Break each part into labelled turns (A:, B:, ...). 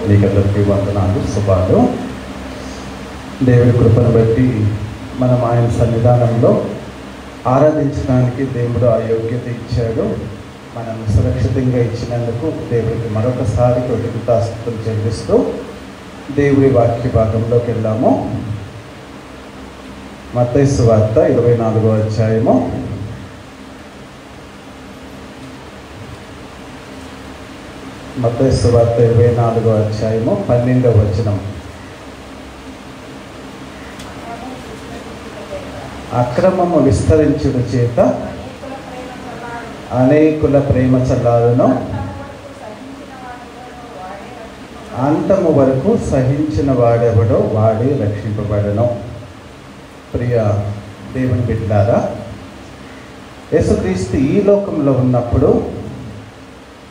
A: మీకందరికీ వందనాలు, శుభాలు. దేవుడి కృపను బట్టి మనం ఆయన సన్నిధానంలో ఆరాధించడానికి దేవుడు ఆ యోగ్యత ఇచ్చాడు. మనం సురక్షితంగా ఇచ్చినందుకు దేవుడికి మరొకసారి కృతజ్ఞతాస్తుతులు చెల్లిస్తూ దేవుడి వాక్య భాగంలోకి వెళ్ళాము. మత్తయి సువార్త 24వ అధ్యాయము. మత్తయి సువార్త 24వ అధ్యాయము 12వ వచనం. అక్రమము విస్తరించుట చేత అనేకుల ప్రేమ చల్లారును, అంతము వరకు సహించిన వాడెవడో వాడే రక్షింపబడను. ప్రియ దేవుని బిడ్డలారా, యేసుక్రీస్తు ఈ లోకంలో ఉన్నప్పుడు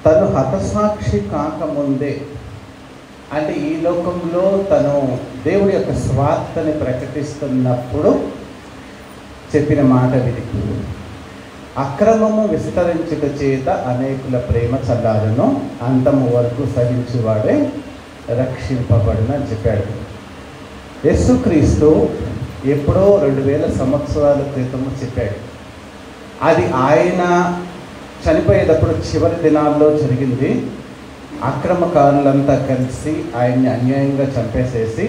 A: తను హతసాక్షి కాకముందే, అంటే ఈ లోకంలో తను దేవుడి యొక్క స్వార్థని ప్రకటిస్తున్నప్పుడు చెప్పిన మాట విధి. అక్రమము విస్తరించుట చేత అనేకుల ప్రేమ చల్లారును, అంతము వరకు సహించువాడే రక్షింపబడును అని చెప్పాడు. యేసుక్రీస్తు ఎప్పుడో 2000 సంవత్సరాల క్రితము చెప్పాడు. అది ఆయన చనిపోయేటప్పుడు చివరి దినాల్లో జరిగింది. అక్రమకారులంతా కలిసి ఆయన్ని అన్యాయంగా చంపేసేసి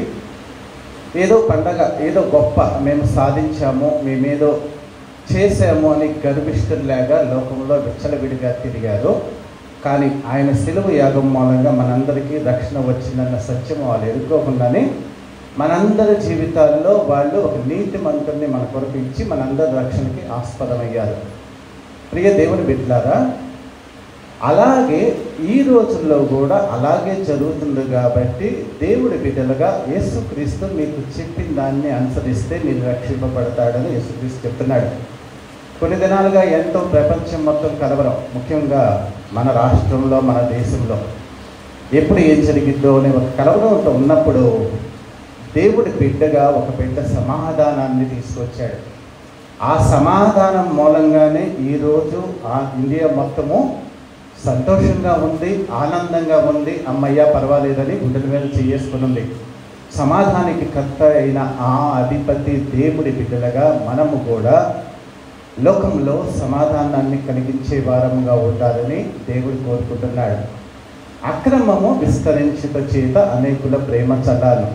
A: ఏదో పండగ, ఏదో గొప్ప మేము సాధించాము, మేమేదో చేసాము అని గర్విష్ఠుల్లాగా లోకంలో విచ్చలవిడిగా తిరిగారు. కానీ ఆయన శిలువ యాగం మూలంగా మనందరికీ రక్షణ వచ్చిందన్న సత్యం వాళ్ళు ఎదుర్కోకుండానే మనందరి జీవితాల్లో వాళ్ళు ఒక నీతిమంతుడిని మన కొరకు ఇచ్చి మనందరి రక్షణకి ఆస్పదమయ్యారు. ప్రియ దేవుని బిడ్డలారా, అలాగే ఈ రోజుల్లో కూడా అలాగే జరుగుతుంది. కాబట్టి దేవుడి బిడ్డలుగా యేసుక్రీస్తు మీకు చెప్పిన దాన్ని అనుసరిస్తే మీరు రక్షింపబడతాడని యేసుక్రీస్తు చెప్తున్నాడు. కొన్ని దినాలుగా ఎంతో ప్రపంచం మొత్తం కలవరం, ముఖ్యంగా మన రాష్ట్రంలో, మన దేశంలో ఎప్పుడు ఏం జరిగిద్దో అనే ఒక కలవరంతో ఉన్నప్పుడు దేవుడి బిడ్డగా ఒక పెద్ద సమాధానాన్ని తీసుకొచ్చాడు. ఆ సమాధానం మూలంగానే ఈరోజు ఇండియా మొత్తము సంతోషంగా ఉంది, ఆనందంగా ఉంది. అమ్మయ్య పర్వాలేదని గుండెల మీద చేసుకుని ఉంది. సమాధానానికి కర్త అయిన ఆ అధిపతి దేవుడి బిడ్డలుగా మనము కూడా లోకంలో సమాధానాన్ని కలిగించే వారముగా ఉండాలని దేవుడు కోరుకుంటున్నాడు. అక్రమము విస్తరించుట చేత అనేకుల ప్రేమ చల్లారును.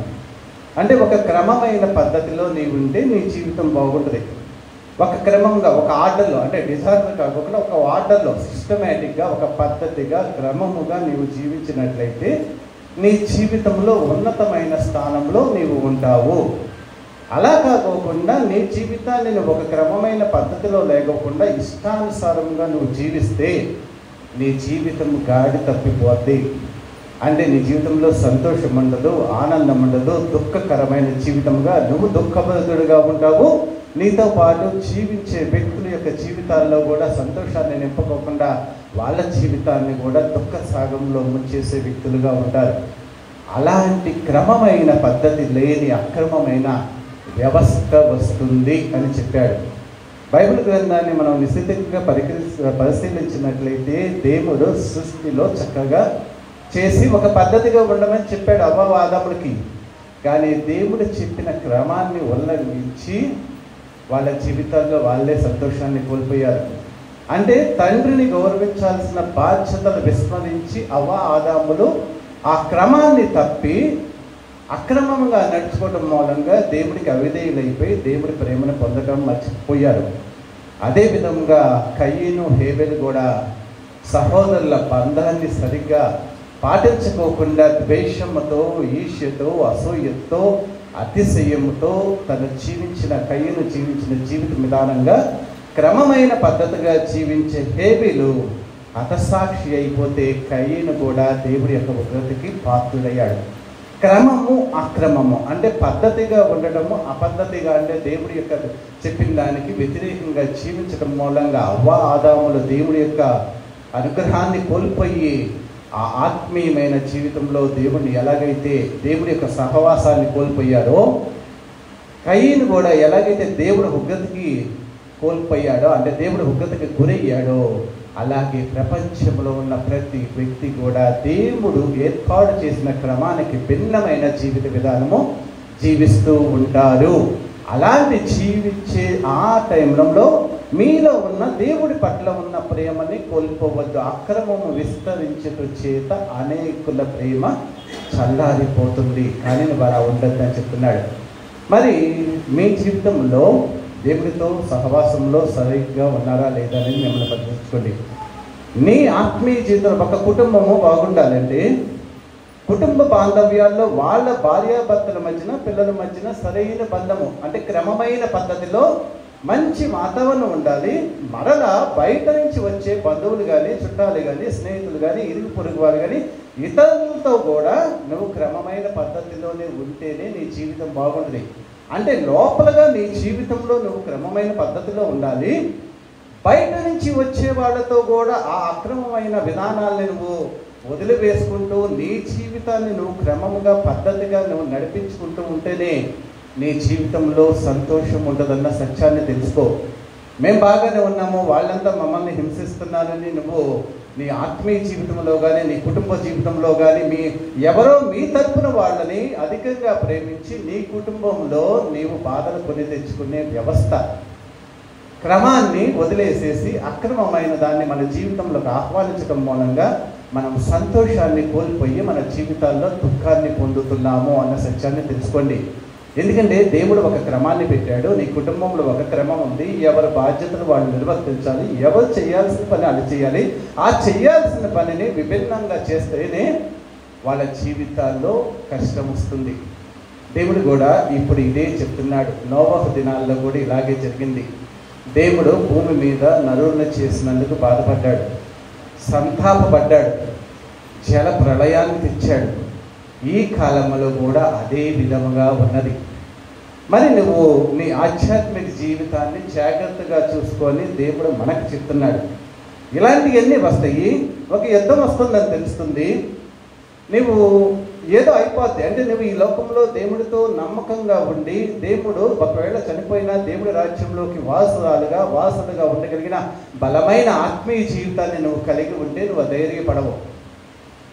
A: అంటే ఒక క్రమమైన పద్ధతిలో నీవు ఉంటే నీ జీవితం బాగుంటుంది. ఒక క్రమంగా, ఒక ఆర్డర్లో, అంటే డిజార్డర్ కాకుండా ఒక ఆర్డర్లో, సిస్టమేటిక్గా, ఒక పద్ధతిగా, క్రమముగా నీవు జీవించినట్లయితే నీ జీవితంలో ఉన్నతమైన స్థానంలో నీవు ఉంటావు. అలా కాకోకుండా నీ జీవితాన్ని నువ్వు ఒక క్రమమైన పద్ధతిలో లేకోకుండా ఇష్టానుసారంగా నువ్వు జీవిస్తే నీ జీవితం గాడి తప్పిపోద్ది. అంటే నీ జీవితంలో సంతోషం ఉండదు, ఆనందం ఉండదు, దుఃఖకరమైన జీవితంగా నువ్వు దుఃఖభరితుడిగా ఉంటావు. నీతో పాటు జీవించే వ్యక్తుల యొక్క జీవితాల్లో కూడా సంతోషాన్ని నింపుకోకుండా వాళ్ళ జీవితాన్ని కూడా దుఃఖ సాగంలో ముంచేసే వ్యక్తులుగా ఉంటారు. అలాంటి క్రమమైన పద్ధతి లేని అక్రమమైన వ్యవస్థ వస్తుంది అని చెప్పాడు. బైబిల్ గ్రంథాన్ని మనం నిశ్చితంగా పరిశీలించినట్లయితే దేవుడు సృష్టిలో చక్కగా చేసి ఒక పద్ధతిగా ఉండమని చెప్పాడు అవ్వ ఆదాములకి. కానీ దేవుడు చెప్పిన క్రమాన్ని ఉల్లంఘించి వాళ్ళ జీవితాల్లో వాళ్ళే సంతోషాన్ని కోల్పోయారు. అంటే తండ్రిని గౌరవించాల్సిన బాధ్యతలు విస్మరించి అవ్వ ఆదాములు ఆ క్రమాన్ని తప్పి అక్రమంగా నడుచుకోవడం మూలంగా దేవుడికి అవిధేయులైపోయి దేవుడి ప్రేమను పొందడం మర్చిపోయారు. అదేవిధంగా కయీను, హేబెలు కూడా సహోదరుల బంధాన్ని సరిగ్గా పాటించుకోకుండా ద్వేషంతో, ఈర్ష్యతో, అసూయతో, అతిశయంతో తను కయీను జీవించిన జీవిత విధానంగా క్రమమైన పద్ధతిగా జీవించే హేబెలు హతసాక్షి అయిపోతే కయీను కూడా దేవుడి యొక్క ఉగ్రతకి పాత్రుడయ్యాడు. క్రమము, అక్రమము అంటే పద్ధతిగా ఉండటము, అపద్ధతిగా అంటే దేవుడి యొక్క చెప్పిన దానికి వ్యతిరేకంగా జీవించడం మూలంగా అవ్వ ఆదాములు దేవుడి యొక్క అనుగ్రహాన్ని కోల్పోయి ఆ ఆత్మీయమైన జీవితంలో దేవుడిని ఎలాగైతే దేవుడి యొక్క సహవాసాన్ని కోల్పోయారో, కయీను కూడా ఎలాగైతే దేవుడి ఉగ్రతకి కోల్పోయాడో, అంటే దేవుడి ఉగ్రతకి గురయ్యాడో, అలాగే ప్రపంచంలో ఉన్న ప్రతి వ్యక్తి కూడా దేవుడు ఏర్పాటు చేసిన క్రమానికి భిన్నమైన జీవిత విధానము జీవిస్తూ ఉంటారు. అలాంటి జీవించే ఆ టైంలో మీలో ఉన్న దేవుడి పట్ల ఉన్న ప్రేమని కోల్పోవద్దు. అక్రమము విస్తరించుట చేత అనేకుల ప్రేమ చల్లారిపోతుంది, కానీ నువ్వు అలా ఉండద్దని చెప్తున్నాడు. మరి మీ జీవితంలో దేవుడితో సహవాసంలో సరిగ్గా ఉన్నారా లేదా అనేది మిమ్మల్ని పరిశీలించుకోండి. నీ ఆత్మీయ జీవితంలో ఒక కుటుంబము బాగుండాలంటే కుటుంబ బాంధవ్యాల్లో వాళ్ళ భార్యాభర్తల మధ్యన పిల్లల మధ్యన సరైన బంధము అంటే క్రమమైన పద్ధతిలో మంచి వాతావరణం ఉండాలి. మరలా బయట నుంచి వచ్చే బంధువులు కానీ చుట్టాలు కానీ స్నేహితులు కానీ ఇరుగు పొరుగు వారు కానీ ఇతరులతో కూడా నువ్వు క్రమమైన పద్ధతిలోనే ఉంటేనే నీ జీవితం బాగుంటుంది. అంటే లోపలగా నీ జీవితంలో నువ్వు క్రమమైన పద్ధతిలో ఉండాలి. బయట నుంచి వచ్చే వాళ్ళతో కూడా ఆ అక్రమమైన విధానాలని నువ్వు వదిలివేసుకుంటూ నీ జీవితాన్ని నువ్వు క్రమంగా పద్ధతిగా నువ్వు నడిపించుకుంటూ ఉంటేనే నీ జీవితంలో సంతోషం ఉంటుందన్న సత్యాన్ని తెలుసుకో. మేము బాగానే ఉన్నాము, వాళ్ళంతా మమ్మల్ని హింసిస్తున్నారని నువ్వు నీ ఆత్మీయ జీవితంలో కానీ నీ కుటుంబ జీవితంలో కానీ ఎవరో మీ తరపున వాళ్ళని అధికంగా ప్రేమించి నీ కుటుంబంలో నీవు బాధలు కొని తెచ్చుకునే వ్యవస్థ క్రమాన్ని వదిలేసేసి అక్రమమైన దాన్ని మన జీవితంలోకి ఆహ్వానించడం మూలంగా మనం సంతోషాన్ని కోల్పోయి మన జీవితాల్లో దుఃఖాన్ని పొందుతున్నాము అన్న సత్యాన్ని తెలుసుకోండి. ఎందుకంటే దేవుడు ఒక క్రమాన్ని పెట్టాడు. నీ కుటుంబంలో ఒక క్రమం ఉంది. ఎవరి బాధ్యతలు వాళ్ళు నిర్వర్తించాలి, ఎవరు చేయాల్సిన పని వాళ్ళు చేయాలి. ఆ చేయాల్సిన పనిని విభిన్నంగా చేస్తేనే వాళ్ళ జీవితాల్లో కష్టం వస్తుంది. దేవుడు కూడా ఇప్పుడు ఇదే చెప్తున్నాడు. నోవహు దినాల్లో కూడా ఇలాగే జరిగింది. దేవుడు భూమి మీద నరులను చేసినందుకు బాధపడ్డాడు, సంతాపపడ్డాడు, జల ప్రళయాన్ని తెచ్చాడు. ఈ కాలంలో కూడా అదే విధముగా ఉన్నది. మరి నువ్వు నీ ఆధ్యాత్మిక జీవితాన్ని జాగ్రత్తగా చూసుకొని దేవుడు మనకు చెప్తున్నాడు. ఇలాంటివన్నీ వస్తాయి. ఒక యుద్ధం వస్తుందని తెలుస్తుంది, నువ్వు ఏదో అయిపోద్ది అంటే నువ్వు ఈ లోకంలో దేవుడితో నమ్మకంగా ఉండి దేవుడు ఒకవేళ చనిపోయినా దేవుడి రాజ్యంలోకి వాసులుగా ఉండగలిగిన బలమైన ఆత్మీయ జీవితాన్ని నువ్వు కలిగి ఉంటే నువ్వు ధైర్యపడవు.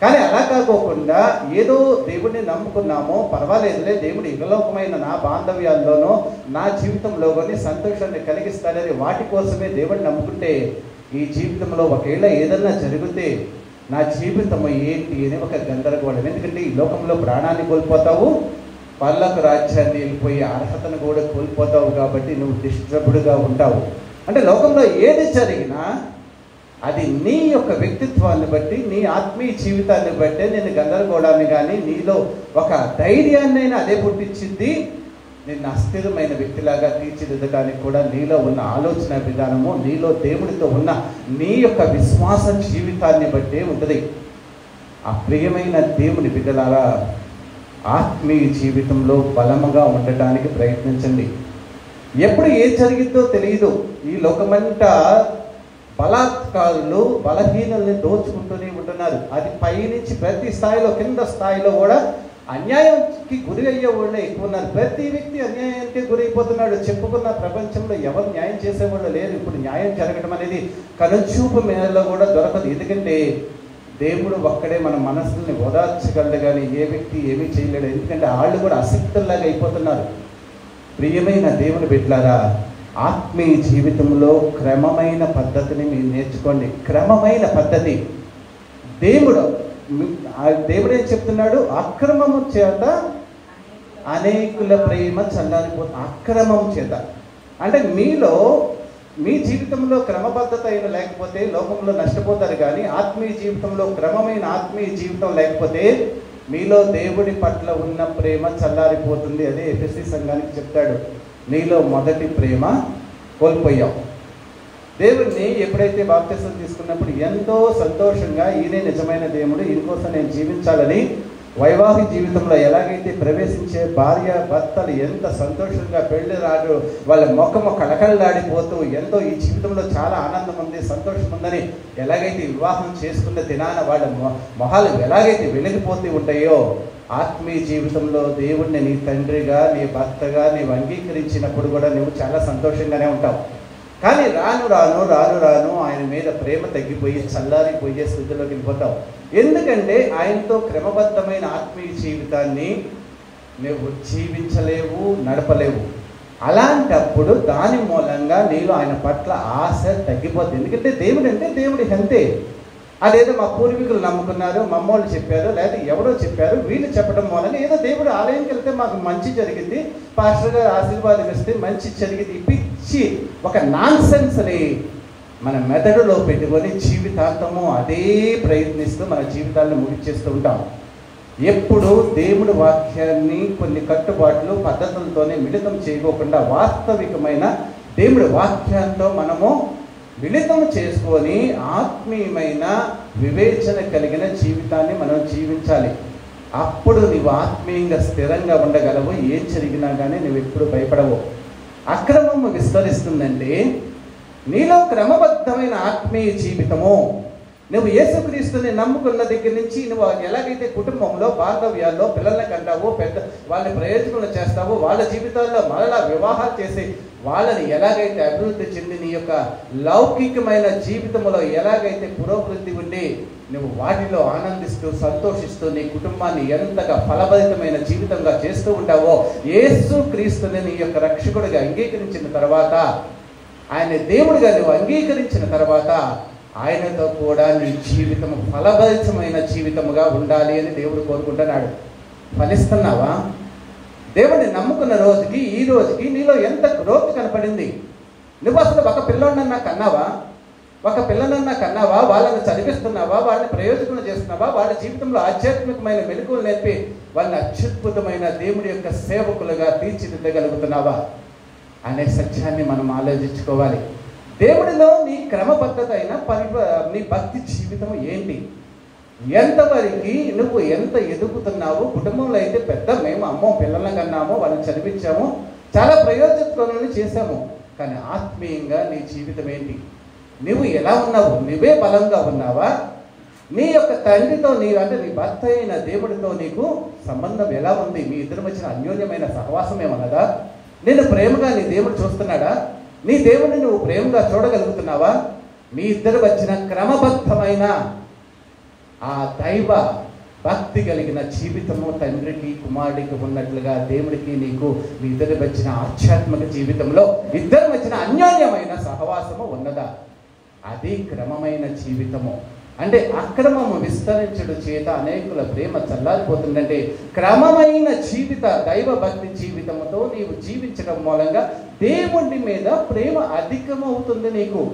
A: కానీ అలా కాకోకుండా ఏదో దేవుడిని నమ్ముకున్నామో పర్వాలేదులే, దేవుడు ఇహలోకమైన నా బాంధవ్యాల్లోనో నా జీవితంలో కొన్ని సంతోషాన్ని కలిగిస్తాడని వాటి కోసమే దేవుడిని నమ్ముకుంటే ఈ జీవితంలో ఒకవేళ ఏదన్నా జరిగితే నా జీవితం ఏంటి అని ఒక గందరగోళం. ఎందుకంటే ఈ లోకంలో ప్రాణాన్ని కోల్పోతావు, పర్లోక రాజ్యాన్ని వెళ్ళిపోయే అర్హతను కూడా కోల్పోతావు. కాబట్టి నువ్వు డిస్టర్బ్డ్గా ఉంటావు. అంటే లోకంలో ఏది జరిగినా అది నీ యొక్క వ్యక్తిత్వాన్ని బట్టి నీ ఆత్మీయ జీవితాన్ని బట్టే నేను గందరగోళాన్ని కానీ నీలో ఒక ధైర్యాన్నైనా అదే పుట్టించింది. నిన్ను అస్థిరమైన వ్యక్తిలాగా తీర్చిదిద్దడానికి కూడా నీలో ఉన్న ఆలోచన విధానము నీలో దేవుడితో ఉన్న నీ యొక్క విశ్వాస జీవితాన్ని బట్టే ఉంటుంది. ఆ ప్రియమైన దేవుని బిడ్డలారా, ఆత్మీయ జీవితంలో బలముగా ఉండటానికి ప్రయత్నించండి. ఎప్పుడు ఏం జరిగిందో తెలియదు. ఈ లోకమంతా బలాత్కారులు బలహీనల్ని దోచుకుంటూనే ఉంటున్నారు. అది పైనుంచి ప్రతి స్థాయిలో కింద స్థాయిలో కూడా అన్యాయంకి గురి అయ్యే వాళ్ళే ఎక్కువ ఉన్నారు. ప్రతి వ్యక్తి అన్యాయానికి గురైపోతున్నాడు. చెప్పుకున్న ప్రపంచంలో ఎవరు న్యాయం చేసేవాళ్ళు లేరు. ఇప్పుడు న్యాయం జరగడం అనేది కనుచూపు మేరలో కూడా దొరకదు. ఎందుకంటే దేవుడు ఒక్కడే మన మనసుల్ని ఓదార్చగలడు, కానీ ఏ వ్యక్తి ఏమీ చేయలేడు. ఎందుకంటే వాళ్ళు కూడా అసక్తుల్లాగా అయిపోతున్నారు. ప్రియమైన దేవుని బిడ్డలారా, ఆత్మీయ జీవితంలో క్రమమైన పద్ధతిని మీరు నేర్చుకోండి. క్రమమైన పద్ధతి. దేవుడు ఏం చెప్తున్నాడు? అక్రమము చేత అనేకుల ప్రేమ చల్లారిపోతుంది. అక్రమం చేత అంటే మీ జీవితంలో క్రమబద్ధత అయిన లేకపోతే లోకంలో నష్టపోతారు. కానీ ఆత్మీయ జీవితంలో క్రమమైన ఆత్మీయ జీవితం లేకపోతే మీలో దేవుడి పట్ల ఉన్న ప్రేమ చల్లారిపోతుంది. అదే ఎఫెసీ సంఘానికి చెప్తాడు, నీలో మొదటి ప్రేమ కోల్పోయావు. దేవుడిని ఎప్పుడైతే బాప్తిసం తీసుకున్నప్పుడు ఎంతో సంతోషంగా ఈయనే నిజమైన దేవుడు, ఈయన కోసం నేను జీవించాలని వైవాహిక జీవితంలో ఎలాగైతే ప్రవేశించే భార్య భర్తలు ఎంత సంతోషంగా పెళ్లి రాడు వాళ్ళ మొక్కము కళకళలాడిపోతూ ఎంతో ఈ జీవితంలో చాలా ఆనందం ఉంది, సంతోషం ఉందని ఎలాగైతే వివాహం చేసుకున్న దినాన వాళ్ళ మొహాలు ఎలాగైతే వెలిగిపోతూ ఉంటాయో, ఆత్మీయ జీవితంలో దేవుడిని నీ తండ్రిగా నీ భర్తగా నీవు అంగీకరించినప్పుడు కూడా నువ్వు చాలా సంతోషంగానే ఉంటావు. కానీ రాను రాను రాను రాను ఆయన మీద ప్రేమ తగ్గిపోయి చల్లారిపోయే స్థితిలోకి వెళ్ళిపోతావు. ఎందుకంటే ఆయనతో క్రమబద్ధమైన ఆత్మీయ జీవితాన్ని నువ్వు జీవించలేవు, నడపలేవు. అలాంటప్పుడు దాని మూలంగా నీలో ఆయన పట్ల ఆశ తగ్గిపోతుంది. ఎందుకంటే దేవుడు అంటే దేవుడి అంతే. అదేదో మా పూర్వీకులు నమ్ముకున్నారు, మా అమ్మోళ్ళు చెప్పారు, లేదా ఎవరో చెప్పారు, వీళ్ళు చెప్పడం మూలంగా ఏదో దేవుడు ఆలయానికి వెళ్తే మాకు మంచి జరిగింది, పాస్టర్ గారు ఆశీర్వాదం ఇస్తే మంచి జరిగింది, పిచ్చి ఒక నాన్సెన్స్ని మన మెదడులో పెట్టుకొని జీవితాంతము అదే ప్రయత్నిస్తూ మన జీవితాలను ముగిచేస్తూ ఉంటాం. ఎప్పుడు దేవుడి వాక్యాన్ని కొన్ని కట్టుబాట్లు పద్ధతులతోనే మిళితం చేయకోకుండా వాస్తవికమైన దేవుడి వాక్యంతో మనము మిళితం చేసుకొని ఆత్మీయమైన వివేచన కలిగిన జీవితాన్ని మనం జీవించాలి. అప్పుడు నీవు ఆత్మీయంగా స్థిరంగా ఉండగలవు. ఏం జరిగినా కానీ నువ్వు ఎప్పుడు భయపడవు. అక్రమము విస్తరిస్తుందంటే నీలో క్రమబద్ధమైన ఆత్మీయ జీవితము, నువ్వు యేసుక్రీస్తుని నమ్ముకున్న దగ్గర నుంచి నువ్వు ఎలాగైతే కుటుంబంలో బాంధవ్యాల్లో పిల్లల్ని కంటావో, పెద్ద వాళ్ళని ప్రయోజకులు చేస్తావో, వాళ్ళ జీవితాల్లో మరలా వివాహాలు చేసి వాళ్ళని ఎలాగైతే అభివృద్ధి చెంది నీ యొక్క లౌకికమైన జీవితంలో ఎలాగైతే పురోభివృద్ధి ఉండి నువ్వు వాటిలో ఆనందిస్తూ సంతోషిస్తూ నీ కుటుంబాన్ని ఎంతగా ఫలభరితమైన జీవితంగా చేస్తూ ఉంటావో, యేసుక్రీస్తుని నీ యొక్క రక్షకుడిగా అంగీకరించిన తర్వాత, ఆయన దేవుడిగా నువ్వు అంగీకరించిన తర్వాత ఆయనతో కూడా నీ జీవితము ఫలభరితమైన జీవితముగా ఉండాలి అని దేవుడు కోరుకుంటున్నాడు. ఫలిస్తున్నావా? దేవుడిని నమ్ముకున్న రోజుకి ఈ రోజుకి నీలో ఎంత గ్రోత్ కనపడింది? నువ్వు అసలు ఒక పిల్లనన్నా కన్నావా? ఒక పిల్లనన్నా కన్నావా? వాళ్ళని చదివిస్తున్నావా? వాళ్ళని ప్రయోజకులు చేస్తున్నావా? వాళ్ళ జీవితంలో ఆధ్యాత్మికమైన మెలకువలు నేర్పి వాళ్ళని అత్యద్భుతమైన దేవుడి యొక్క సేవకులుగా తీర్చిదిద్దగలుగుతున్నావా అనే సత్యాన్ని మనం ఆలోచించుకోవాలి. దేవుడిలో నీ క్రమబద్ధత అయిన నీ భక్తి జీవితం ఏంటి? ఎంతవరకు నువ్వు ఎంత ఎదుగుతున్నావు? కుటుంబంలో అయితే పెద్ద మేము అమ్మో పిల్లలను కన్నాము, వాళ్ళని చదివించాము, చాలా ప్రయోజకులను చేశాము, కానీ ఆత్మీయంగా నీ జీవితం ఏంటి? నువ్వు ఎలా ఉన్నావు? నువ్వే బలంగా ఉన్నావా? నీ యొక్క తండ్రితో అంటే నీ భర్త అయిన దేవుడితో నీకు సంబంధం ఎలా ఉంది? మీ ఇద్దరు వచ్చిన అన్యోన్యమైన సహవాసం ఏమన్నదా? నేను ప్రేమగా నీ దేవుడు చూస్తున్నాడా? నీ దేవుడిని నువ్వు ప్రేమగా చూడగలుగుతున్నావా? మీ ఇద్దరు వచ్చిన క్రమబద్ధమైన ఆ దైవ భక్తి కలిగిన జీవితము తండ్రికి కుమారుడికి ఉన్నట్లుగా దేవుడికి నీకు మీ ఇద్దరు వచ్చిన ఆధ్యాత్మిక జీవితంలో ఇద్దరు వచ్చిన అన్యోన్యమైన సహవాసము ఉన్నదా? అది క్రమమైన జీవితము. అంటే అక్రమము విస్తరించడం చేత అనేకుల ప్రేమ చల్లారిపోతుందంటే క్రమమైన జీవిత దైవ భక్తి జీవితంతో నీవు జీవించడం మూలంగా దేవుడి మీద ప్రేమ అధికమవుతుంది నీకు.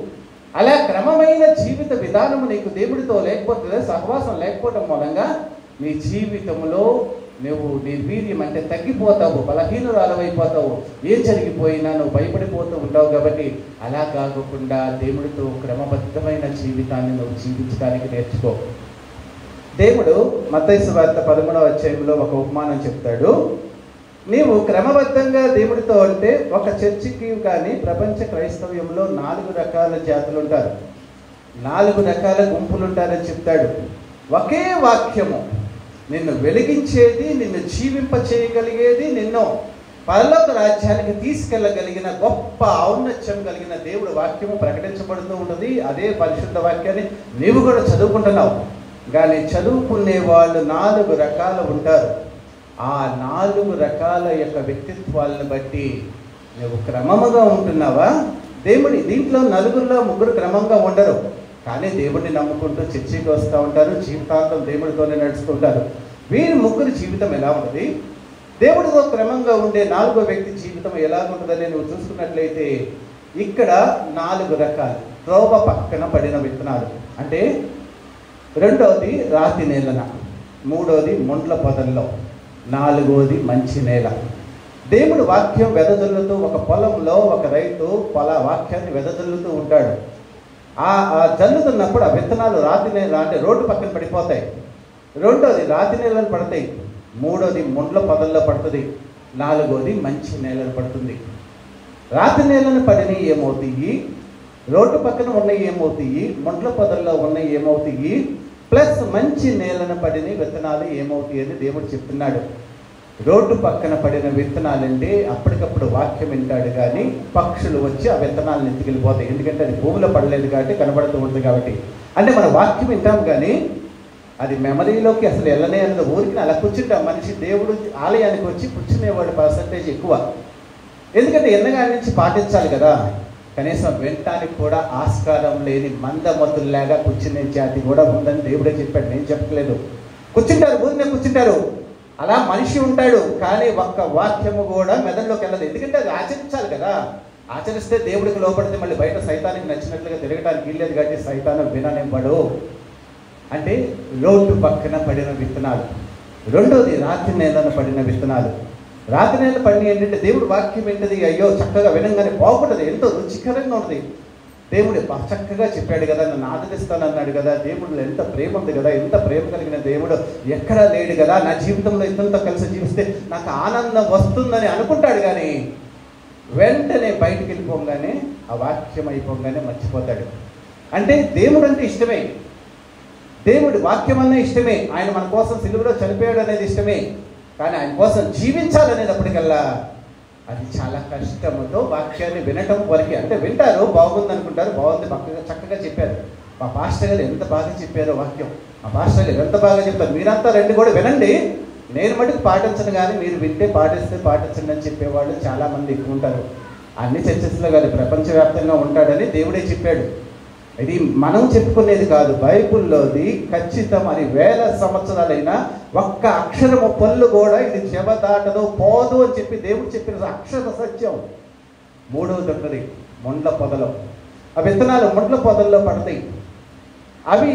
A: అలా క్రమమైన జీవిత విధానము నీకు దేవుడితో లేకపోతే సహవాసం లేకపోవడం మూలంగా నీ జీవితంలో నువ్వు నిర్వీర్యం అంటే తగ్గిపోతావు, బలహీనురాలమైపోతావు. ఏం జరిగిపోయినా నువ్వు భయపడిపోతూ ఉంటావు. కాబట్టి అలా కాకుండా దేవుడితో క్రమబద్ధమైన జీవితాన్ని నువ్వు జీవించడానికి నేర్చుకో. దేవుడు మత్తయి సువార్త 13వ అధ్యాయంలో ఒక ఉపమానం చెప్తాడు. నీవు క్రమబద్ధంగా దేవుడితో అంటే ఒక చర్చికి కానీ ప్రపంచ క్రైస్తవ్యంలో 4 రకాల జాతులు ఉంటారు, 4 రకాల గుంపులు ఉంటారని చెప్తాడు. ఒకే వాక్యము నిన్ను వెలిగించేది, నిన్ను జీవింప చేయగలిగేది, నిన్ను పరలోక రాజ్యానికి తీసుకెళ్ళగలిగిన గొప్ప ఔన్నత్యం కలిగిన దేవుడి వాక్యము ప్రకటించబడుతూ ఉంటుంది. అదే పరిశుద్ధ వాక్యాన్ని నీవు కూడా చదువుకుంటున్నావు. కానీ చదువుకునే వాళ్ళు 4 రకాలు ఉంటారు. ఆ 4 రకాల యొక్క వ్యక్తిత్వాలను బట్టి నువ్వు క్రమముగా ఉంటున్నావా? దీంట్లో 4లో 3 క్రమంగా ఉండరు, కానీ దేవుడిని నమ్ముకుంటూ చర్చికి వస్తూ ఉంటారు, జీవితాంతం దేవుడితోనే నడుచుకుంటారు. వీరి 3 జీవితం ఎలా ఉంటుంది? దేవుడితో క్రమంగా ఉండే 4వ వ్యక్తి జీవితం ఎలా ఉంటుందని నువ్వు చూసుకున్నట్లయితే ఇక్కడ 4 రకాలు. త్రోవ పక్కన పడిన విత్తనాలు అంటే, 2వది రాతి నేలన, 3వది ముండ్ల పొదల్లో, 4వది మంచి నేల. దేవుడు వాక్యం వెదజల్లుతూ ఒక పొలంలో ఒక రైతు వాక్యాన్ని వెదజల్లుతూ ఉంటాడు. ఆ జల్లుతున్నప్పుడు ఆ విత్తనాలు రాతి నేల అంటే రోడ్డు పక్కన పడిపోతాయి. 2వది రాతి నేలను పడతాయి, 3వది ముండ్ల పొదల్లో పడుతుంది, 4వది మంచి నేలను పడుతుంది. రాతి నేలను పడినవి ఏమవుతాయి? రోడ్డు పక్కన ఉన్నవి ఏమవుతాయి? ముండ్ల పొదల్లో ఉన్నవి ఏమవుతాయి? ప్లస్ మంచి నేలను పడిన విత్తనాలు ఏమవుతాయి అని దేవుడు చెప్తున్నాడు. రోడ్డు పక్కన పడిన విత్తనాలంటే అప్పటికప్పుడు వాక్యం వింటాడు, కానీ పక్షులు వచ్చి ఆ విత్తనాలను ఎత్తుకెళ్ళిపోతాయి. ఎందుకంటే అది భూమిలో పడలేదు కాబట్టి, కనబడుతూ ఉంటుంది కాబట్టి. అంటే మనం వాక్యం వింటాం కానీ అది మెమరీలోకి అసలు వెళ్ళనే అన్నది. ఊరికి అలా కూర్చుంటాం. మనిషి దేవుడు ఆలయానికి వచ్చి కూర్చునేవాడు పర్సంటేజ్ ఎక్కువ. ఎందుకంటే ఎన్నగాడి నుంచి పాటించాలి కదా. కనీసం వినటానికి కూడా ఆస్కారం లేని మందమతుల్లాగా కూర్చునే జాతి కూడా ఉందని దేవుడే చెప్పాడు, నేను చెప్పలేదు. కూర్చుంటారు, ఊరినే కూర్చుంటారు. అలా మనిషి ఉంటాడు, కానీ ఒక్క వాక్యము కూడా మెదడులోకి వెళ్ళదు. ఎందుకంటే అది ఆచరించాలి కదా. ఆచరిస్తే దేవుడికి లోపడితే మళ్ళీ బయట సైతానికి నచ్చినట్లుగా తిరగడానికి వీల్లేదు కాబట్టి సైతానం విననివ్వడు. అంటే లోటు పక్కన పడిన విత్తనాలు. రెండోది రాత్రి నేలను పడిన విత్తనాలు. రాత్రి నేల పడిన ఏంటంటే దేవుడు వాక్యం ఏంటది, అయ్యో చక్కగా వినంగానే బాగుంటుంది, ఎంతో రుచికరంగా ఉంటుంది. దేవుడు చక్కగా చెప్పాడు కదా, నన్ను ఆదరిస్తానన్నాడు కదా, దేవుడు ఎంత ప్రేమ ఉంది కదా, ఎంత ప్రేమ కలిగిన దేవుడు ఎక్కడా లేడు కదా, నా జీవితంలో ఇతరులతో కలిసి జీవిస్తే నాకు ఆనందం వస్తుందని అనుకుంటాడు. కానీ వెంటనే బయటికి వెళ్ళిపోగానే ఆ వాక్యం అయిపోగానే మర్చిపోతాడు. అంటే దేవుడు అంటే ఇష్టమే, దేవుడి వాక్యం అనే ఇష్టమే, ఆయన మన కోసం సిలువలో చనిపోయాడు అనేది ఇష్టమే. కానీ ఆయన కోసం జీవించాలనేటప్పటికల్లా అది చాలా కష్టంతో వాక్యాన్ని వినటం వరకే. అంటే వింటారు, బాగుంది అనుకుంటారు, బాగుంది చక్కగా చెప్పారు, మా పాస్టర్ గారు ఎంత బాగా చెప్పారో వాక్యం, మా పాస్టర్ గారు ఎంత బాగా చెప్పారు, మీరంతా రెండు కూడా వినండి, నేను మటుకు పాటించను, కానీ మీరు వింటే పాటిస్తే పాటించండి అని చెప్పేవాళ్ళు చాలామంది ఎక్కువ ఉంటారు. అన్ని చర్చెస్లో కాదు, ప్రపంచవ్యాప్తంగా ఉంటాడని దేవుడే చెప్పాడు. ఇది మనం చెప్పుకునేది కాదు, బైబుల్లోది ఖచ్చితం. అది వేల సంవత్సరాలైనా ఒక్క అక్షరము పళ్ళు కూడా ఇది చెవ దాటదు పోదు అని చెప్పి దేవుడు చెప్పిన అక్షర సత్యం. మూడవది ఉంటుంది ముండ్ల పొదలో. ఆ విత్తనాలు ముండ్ల పొదల్లో పడతాయి. అవి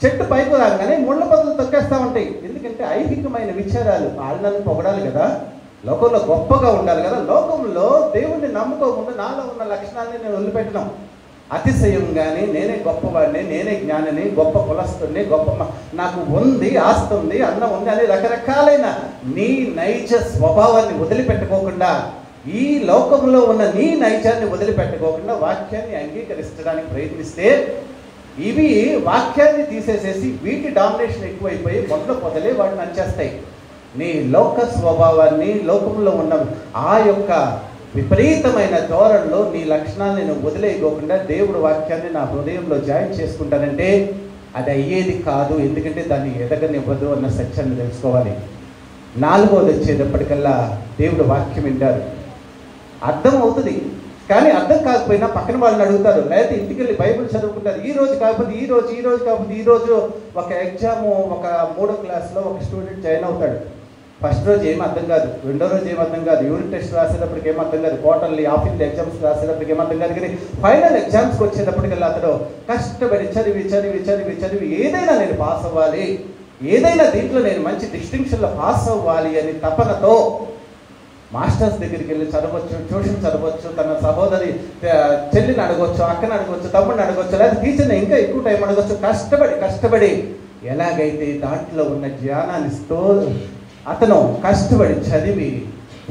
A: చెట్టు పైకి రాగానే ముళ్ళ పొదలు తొక్కేస్తూ ఉంటాయి. ఎందుకంటే ఐహికమైన విచారాలు, వాళ్ళని పొగడాలి కదా, లోకంలో గొప్పగా ఉండాలి కదా. లోకంలో దేవుణ్ణి నమ్ముకోకుండా నాలో ఉన్న లక్షణాలని నేను వదిలిపెట్టడం, అతిశయం కానీ, నేనే గొప్పవాడిని, నేనే జ్ఞానిని, గొప్ప కులస్తుని, గొప్ప నాకు ఉంది, ఆస్తి ఉంది, అన్నం ఉంది అని రకరకాలైన నీ నైజ స్వభావాన్ని వదిలిపెట్టుకోకుండా, ఈ లోకంలో ఉన్న నీ నైజాన్ని వదిలిపెట్టుకోకుండా వాక్యాన్ని అంగీకరించడానికి ప్రయత్నిస్తే ఇవి వాక్యాన్ని తీసేసేసి వీటి డామినేషన్ ఎక్కువైపోయి మొదలు పొదలే వాటిని అంచేస్తాయి. నీ లోక స్వభావాన్ని, లోకంలో ఉన్న ఆ యొక్క విపరీతమైన ధోరణిలో నీ లక్షణాలను నేను వదిలేయకోకుండా దేవుడు వాక్యాన్ని నా హృదయంలో జాయిన్ చేసుకుంటానంటే అది అయ్యేది కాదు. ఎందుకంటే దాన్ని ఎదగనివ్వదు అన్న సత్యాన్ని తెలుసుకోవాలి. నాలుగోది వచ్చేటప్పటికల్లా దేవుడు వాక్యం వింటారు, అర్థం అవుతుంది, కానీ అర్థం కాకపోయినా పక్కన వాళ్ళని అడుగుతారు, లేకపోతే ఇంటికి వెళ్ళి బైబిల్ చదువుకుంటారు. ఈ రోజు కాకపోతే ఈ రోజు ఒక ఎగ్జాము, ఒక 3వ క్లాస్లో ఒక స్టూడెంట్ జాయిన్ అవుతాడు. ఫస్ట్ రోజు ఏం అర్థం కాదు, రెండో రోజు ఏం అర్థం కాదు, యూనిట్ టెస్ట్ రాసేటప్పటికి ఏం అర్థం కాదు, క్వార్టర్లీ హాఫ్ ఎగ్జామ్స్ రాసేటప్పటికి ఏం అర్థం కాదు. కానీ ఫైనల్ ఎగ్జామ్స్కి వచ్చేటప్పటికల్లా అతడు కష్టపడి చదివి ఏదైనా నేను పాస్ అవ్వాలి, ఏదైనా దీంట్లో నేను మంచి డిస్టింక్షన్లో పాస్ అవ్వాలి అని తపనతో మాస్టర్స్ దగ్గరికి వెళ్ళి చదవచ్చు, ట్యూషన్ చదవచ్చు, తన సహోదరి చెల్లిని అడగవచ్చు, అక్కని అడగవచ్చు, తమ్ముడిని అడగవచ్చు, లేదా టీచర్ని ఇంకా ఎక్కువ టైం అడగవచ్చు. కష్టపడి ఎలాగైతే దాంట్లో ఉన్న జ్ఞానాన్ని అతను కష్టపడి చదివి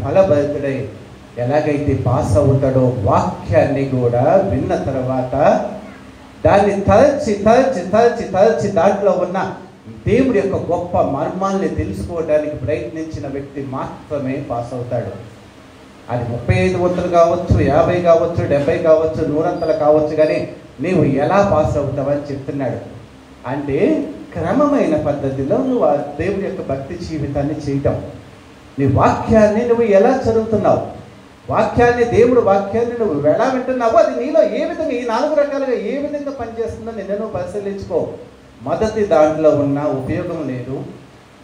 A: ఫలభరితుడై ఎలాగైతే పాస్ అవుతాడో, వాక్యాన్ని కూడా విన్న తర్వాత దాన్ని తలచి దాంట్లో ఉన్న దేవుడి యొక్క గొప్ప మర్మాల్ని తెలుసుకోవడానికి ప్రయత్నించిన వ్యక్తి మాత్రమే పాస్ అవుతాడు. అది 35 వంతులు కావచ్చు, 50 కావచ్చు, 70 కావచ్చు, 100 కావచ్చు, కానీ నీవు ఎలా పాస్ అవుతావని చెప్తున్నాడు. అంటే క్రమమైన పద్ధతిలో నువ్వు ఆ దేవుడి యొక్క భక్తి జీవితాన్ని చేయటం, నీ వాక్యాన్ని నువ్వు ఎలా చదువుతున్నావు, దేవుడి వాక్యాన్ని నువ్వు ఎలా వింటున్నావు, అది నీలో ఏ విధంగా, ఈ 4 రకాలుగా ఏ విధంగా పనిచేస్తుందో నిన్ను పరిశీలించుకో. మొదటి దాంట్లో ఉన్న ఉపయోగం లేదు,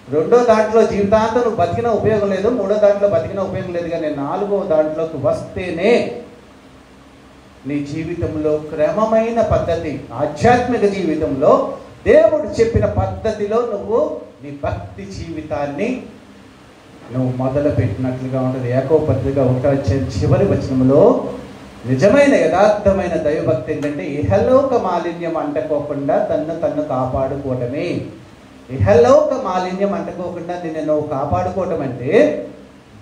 A: రెండో దాంట్లో జీవితాంతం నువ్వు బతికిన ఉపయోగం లేదు, మూడో దాంట్లో బతికిన ఉపయోగం లేదు, కానీ 4వ దాంట్లోకి వస్తేనే నీ జీవితంలో క్రమమైన పద్ధతి, ఆధ్యాత్మిక జీవితంలో దేవుడు చెప్పిన పద్ధతిలో నువ్వు నీ భక్తి జీవితాన్ని నువ్వు మొదలు పెట్టినట్లుగా ఉంటుంది. యాకోబు పత్రిక 1వ చివరి వచనంలో నిజమైన యథార్థమైన దైవభక్తి ఏంటంటే ఇహలోక మాలిన్యం అంటుకోకుండా తన్ను కాపాడుకోవటమే. ఇహలోక మాలిన్యం అంటుకోకుండా నిన్ను కాపాడుకోవటం అంటే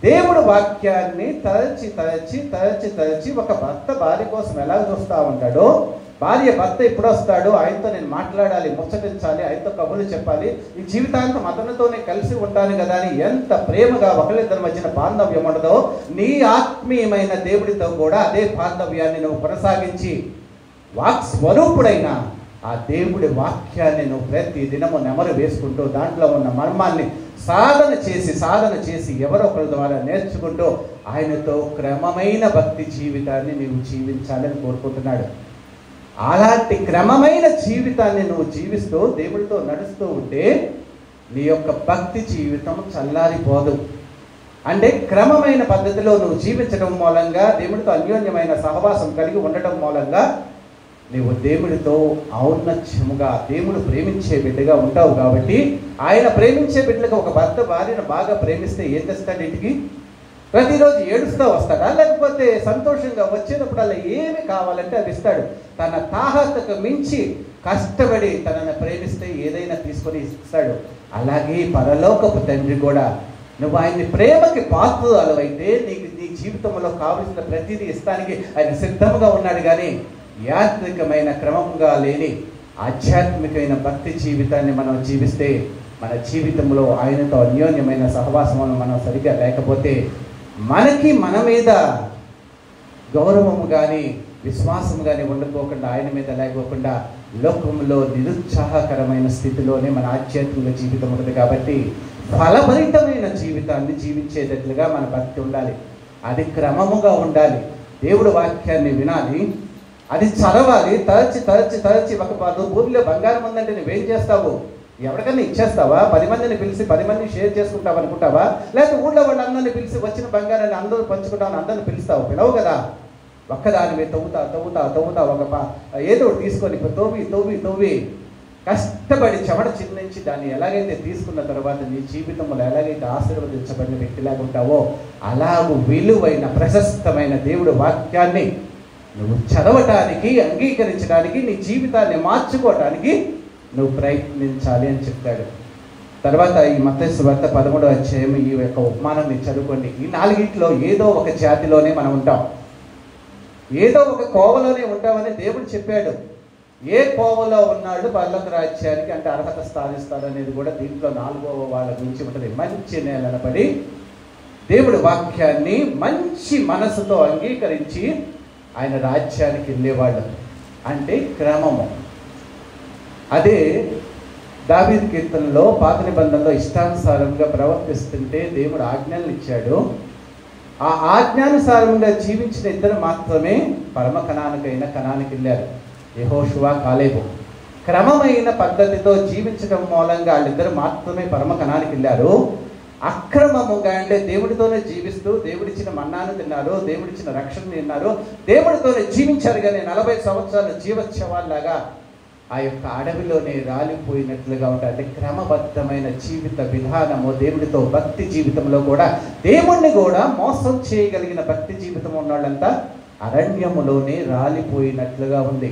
A: దేవుడు వాక్యాన్ని తరచి ఒక భర్త భార్య కోసం ఎలా చూస్తూ ఉంటాడో, భార్య భర్త ఎప్పుడు వస్తాడు, ఆయనతో నేను మాట్లాడాలి, ముచ్చటించాలి, ఆయనతో కబుర్లు చెప్పాలి, ఈ జీవితాంతం అతనితోనే కలిసి ఉంటాను కదా అని ఎంత ప్రేమగా ఒకరిద్దరి మధ్యన బాంధవ్యం ఉండదో, నీ ఆత్మీయమైన దేవుడితో కూడా అదే బాంధవ్యాన్ని నువ్వు కొనసాగించి వాక్ స్వరూపుడైన ఆ దేవుడి వాక్యాన్ని నువ్వు ప్రతి దినము నెమరు వేసుకుంటూ దాంట్లో ఉన్న మర్మాన్ని సాధన చేసి ఎవరో ఒకరి ద్వారా నేర్చుకుంటూ ఆయనతో క్రమమైన భక్తి జీవితాన్ని నీవు జీవించాలని కోరుకుంటున్నాడు. అలాంటి క్రమమైన జీవితాన్ని నువ్వు జీవిస్తూ దేవుడితో నడుస్తూ ఉంటే నీ యొక్క భక్తి జీవితం చల్లారిపోదు. అంటే క్రమమైన పద్ధతిలో నువ్వు జీవించడం మూలంగా, దేవుడితో అన్యోన్యమైన సహవాసం కలిగి ఉండటం మూలంగా నీవు దేవుడితో ఔన్నత్యముగా, దేవుడు ప్రేమించే బిడ్డగా ఉంటావు. కాబట్టి ఆయన ప్రేమించే బిడ్డలకు ఒక భర్త భార్యను బాగా ప్రేమిస్తే ఏం తెస్తాడు ఇంటికి? ప్రతిరోజు ఏడుస్తూ వస్తాడా, లేకపోతే సంతోషంగా వచ్చేటప్పుడల్లా ఏమి కావాలంటే అది ఇస్తాడు. తన తాహతకు మించి కష్టపడి తనను ప్రేమిస్తే ఏదైనా తీసుకొని ఇస్తాడు. అలాగే పరలోకపు తండ్రి కూడా నువ్వు ఆయన్ని ప్రేమకి పాత్రులవైతే నీకు నీ జీవితంలో కావలసిన ప్రతిదీ ఇస్తానికి ఆయన సిద్ధంగా ఉన్నాడు. కానీ యాంత్రికమైన క్రమంగా లేని ఆధ్యాత్మికమైన భక్తి జీవితాన్ని మనం జీవిస్తే మన జీవితంలో ఆయనతో అన్యోన్యమైన సహవాసమును మనం సరిగ్గా లేకపోతే మనకి మన మీద గౌరవము కానీ విశ్వాసము కానీ ఉండుకోకుండా, ఆయన మీద లేకపోకుండా లోకంలో నిరుత్సాహకరమైన స్థితిలోనే మన ఆధ్యాత్మిక జీవితం ఉంటుంది. కాబట్టి ఫలభరితమైన జీవితాన్ని జీవించేటట్లుగా మన భక్తి ఉండాలి. అది క్రమముగా ఉండాలి. దేవుడు వాక్యాన్ని వినాలి, అది చదవాలి, తరచి ఒక ఊరిలో బంగారం ఉందంటే నువ్వేం చేస్తావు? ఎవరికైనా ఇచ్చేస్తావా? 10 మందిని పిలిచి 10 మందిని షేర్ చేసుకుంటావు అనుకుంటావా? లేకపోతే ఊళ్ళో వాళ్ళందరినీ పిలిచి వచ్చిన బంగారాన్ని అందరూ పంచుకుంటామని అందరిని పిలుస్తావు? పిలవు కదా. ఒక్కదాని మీద తవ్వుతా ఒక ఏదో తీసుకొని తవ్వి కష్టపడి చెమట చిందించి దాన్ని ఎలాగైతే తీసుకున్న తర్వాత నీ జీవితంలో ఎలాగైతే ఆశీర్వదించబడిన వ్యక్తిలాగా ఉంటావో అలాగూ విలువైన ప్రశస్తమైన దేవుడు వాక్యాన్ని నువ్వు చదవటానికి, అంగీకరించడానికి, నీ జీవితాన్ని మార్చుకోవటానికి నువ్వు ప్రయత్నించాలి అని చెప్తాడు. తర్వాత ఈ మత్తయి సువార్త 13వ అధ్యాయం ఈ యొక్క ఉపమానాన్ని చదువుకోండి. ఈ 4గిట్లో ఏదో ఒక జాతిలోనే మనం ఉంటాం, ఏదో ఒక కోవలోనే ఉంటామని దేవుడు చెప్పాడు. ఏ కోవలో ఉన్నాడు పరలోక రాజ్యానికి అంటే అర్హత సాధిస్తాడు అనేది కూడా దీంట్లో 4వ వాళ్ళ గురించి ఉంటుంది. మంచి నేలన పడి దేవుడి వాక్యాన్ని మంచి మనసుతో అంగీకరించి ఆయన రాజ్యానికి వెళ్ళేవాళ్ళు అంటే క్రమము. అదే దావీదు కీర్తనలో పాత నిబంధనలో ఇష్టానుసారంగా ప్రవర్తిస్తుంటే దేవుడు ఆజ్ఞలు ఇచ్చాడు. ఆ ఆజ్ఞానుసారంగా జీవించిన ఇద్దరు మాత్రమే పరమ కణానికి వెళ్ళారు, యెహోషువ, కాలేబు. క్రమమైన పద్ధతితో జీవించడం మూలంగా వాళ్ళిద్దరు మాత్రమే పరమ కణానికి వెళ్ళారు. అక్రమముగా అంటే దేవుడితోనే జీవిస్తూ దేవుడిచ్చిన మన్నాను తిన్నారు, దేవుడిచ్చిన రక్షణ తిన్నారు, దేవుడితోనే జీవించారు. కానీ 40 సంవత్సరాలు జీవోత్సవాల్లాగా ఆ యొక్క అడవిలోనే రాలిపోయినట్లుగా ఉంటాయి. అంటే క్రమబద్ధమైన జీవిత విధానము, దేవుడితో భక్తి జీవితంలో కూడా దేవుణ్ణి కూడా మోసం చేయగలిగిన భక్తి జీవితం ఉన్న వాళ్ళంతా అరణ్యములోనే రాలిపోయినట్లుగా ఉంది.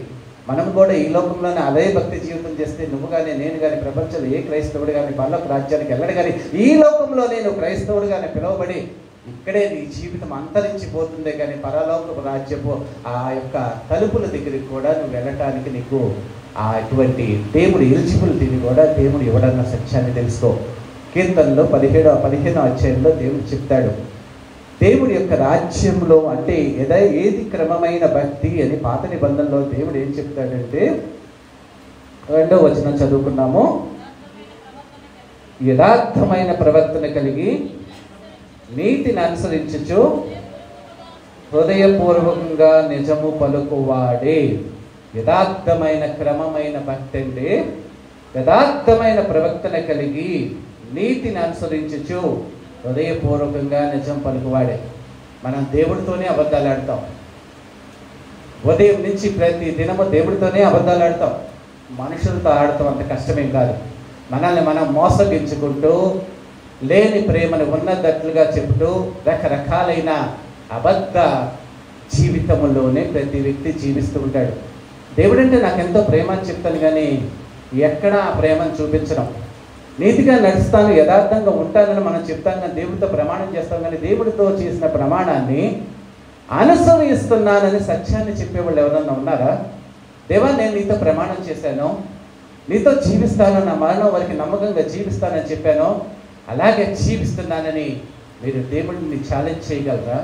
A: మనం కూడా ఈ లోకంలోనే అదే భక్తి జీవితం చేస్తే నువ్వు కానీ నేను కానీ ప్రపంచంలో ఏ క్రైస్తవుడు కానీ పరలోక రాజ్యానికి వెళ్ళడు. కానీ ఈ లోకంలో నేను క్రైస్తవుడుగానే పిలువబడి ఇక్కడే నీ జీవితం అంతరించిపోతుందే కానీ పరలోక రాజ్యపు ఆ యొక్క తలుపుల దగ్గరికి కూడా నువ్వు వెళ్ళటానికి నీకు అటువంటి దేవుడు ఎలిజిబిలిటీని కూడా దేవుడు ఇవ్వడన్న సత్యాన్ని తెలుసుకో. కీర్తనలో 15వ అధ్యాయంలో దేవుడు చెప్తాడు, దేవుడి యొక్క రాజ్యంలో అంటే ఏది క్రమమైన భక్తి అని పాత నిబంధనలో దేవుడు ఏం చెప్తాడంటే 2వ వచనం చదువుకున్నాము. యథార్థమైన ప్రవర్తన కలిగి నీతిని అనుసరించుచు హృదయపూర్వకంగా నిజము పలుకువాడే. యథార్థమైన క్రమమైన భక్తి అంటే యథార్థమైన ప్రవర్తన కలిగి నీతిని అనుసరించుచు హృదయపూర్వకంగా నిజం పలుకువాడే. మనం దేవుడితోనే అబద్ధాలు ఆడతాం. ఉదయం నుంచి ప్రతి దినము దేవుడితోనే అబద్ధాలు ఆడతాం. మనుషులతో ఆడతాం అంత కష్టమేం కాదు. మనల్ని మనం మోసగించుకుంటూ లేని ప్రేమను ఉన్నదట్లుగా చెబుతూ రకరకాలైన అబద్ధ జీవితంలోనే ప్రతి వ్యక్తి జీవిస్తూ ఉంటాడు. దేవుడంటే నాకెంతో ప్రేమ అని చెప్తాను కానీ ఎక్కడ ఆ ప్రేమను చూపించడం. నీతిగా నడుస్తాను, యథార్థంగా ఉంటానని మనం చెప్తాం కానీ దేవుడితో ప్రమాణం చేస్తాం కానీ దేవుడితో చేసిన ప్రమాణాన్ని అనుసరిస్తున్నానని సత్యాన్ని చెప్పేవాళ్ళు ఎవరన్నా ఉన్నారా? దేవా, నేను నీతో ప్రమాణం చేశాను, నీతో జీవిస్తాను, నా మరణం వరకు నమ్మకంగా జీవిస్తానని చెప్పాను, అలాగే జీవిస్తున్నానని మీరు దేవుడిని ఛాలెంజ్ చేయగలరా?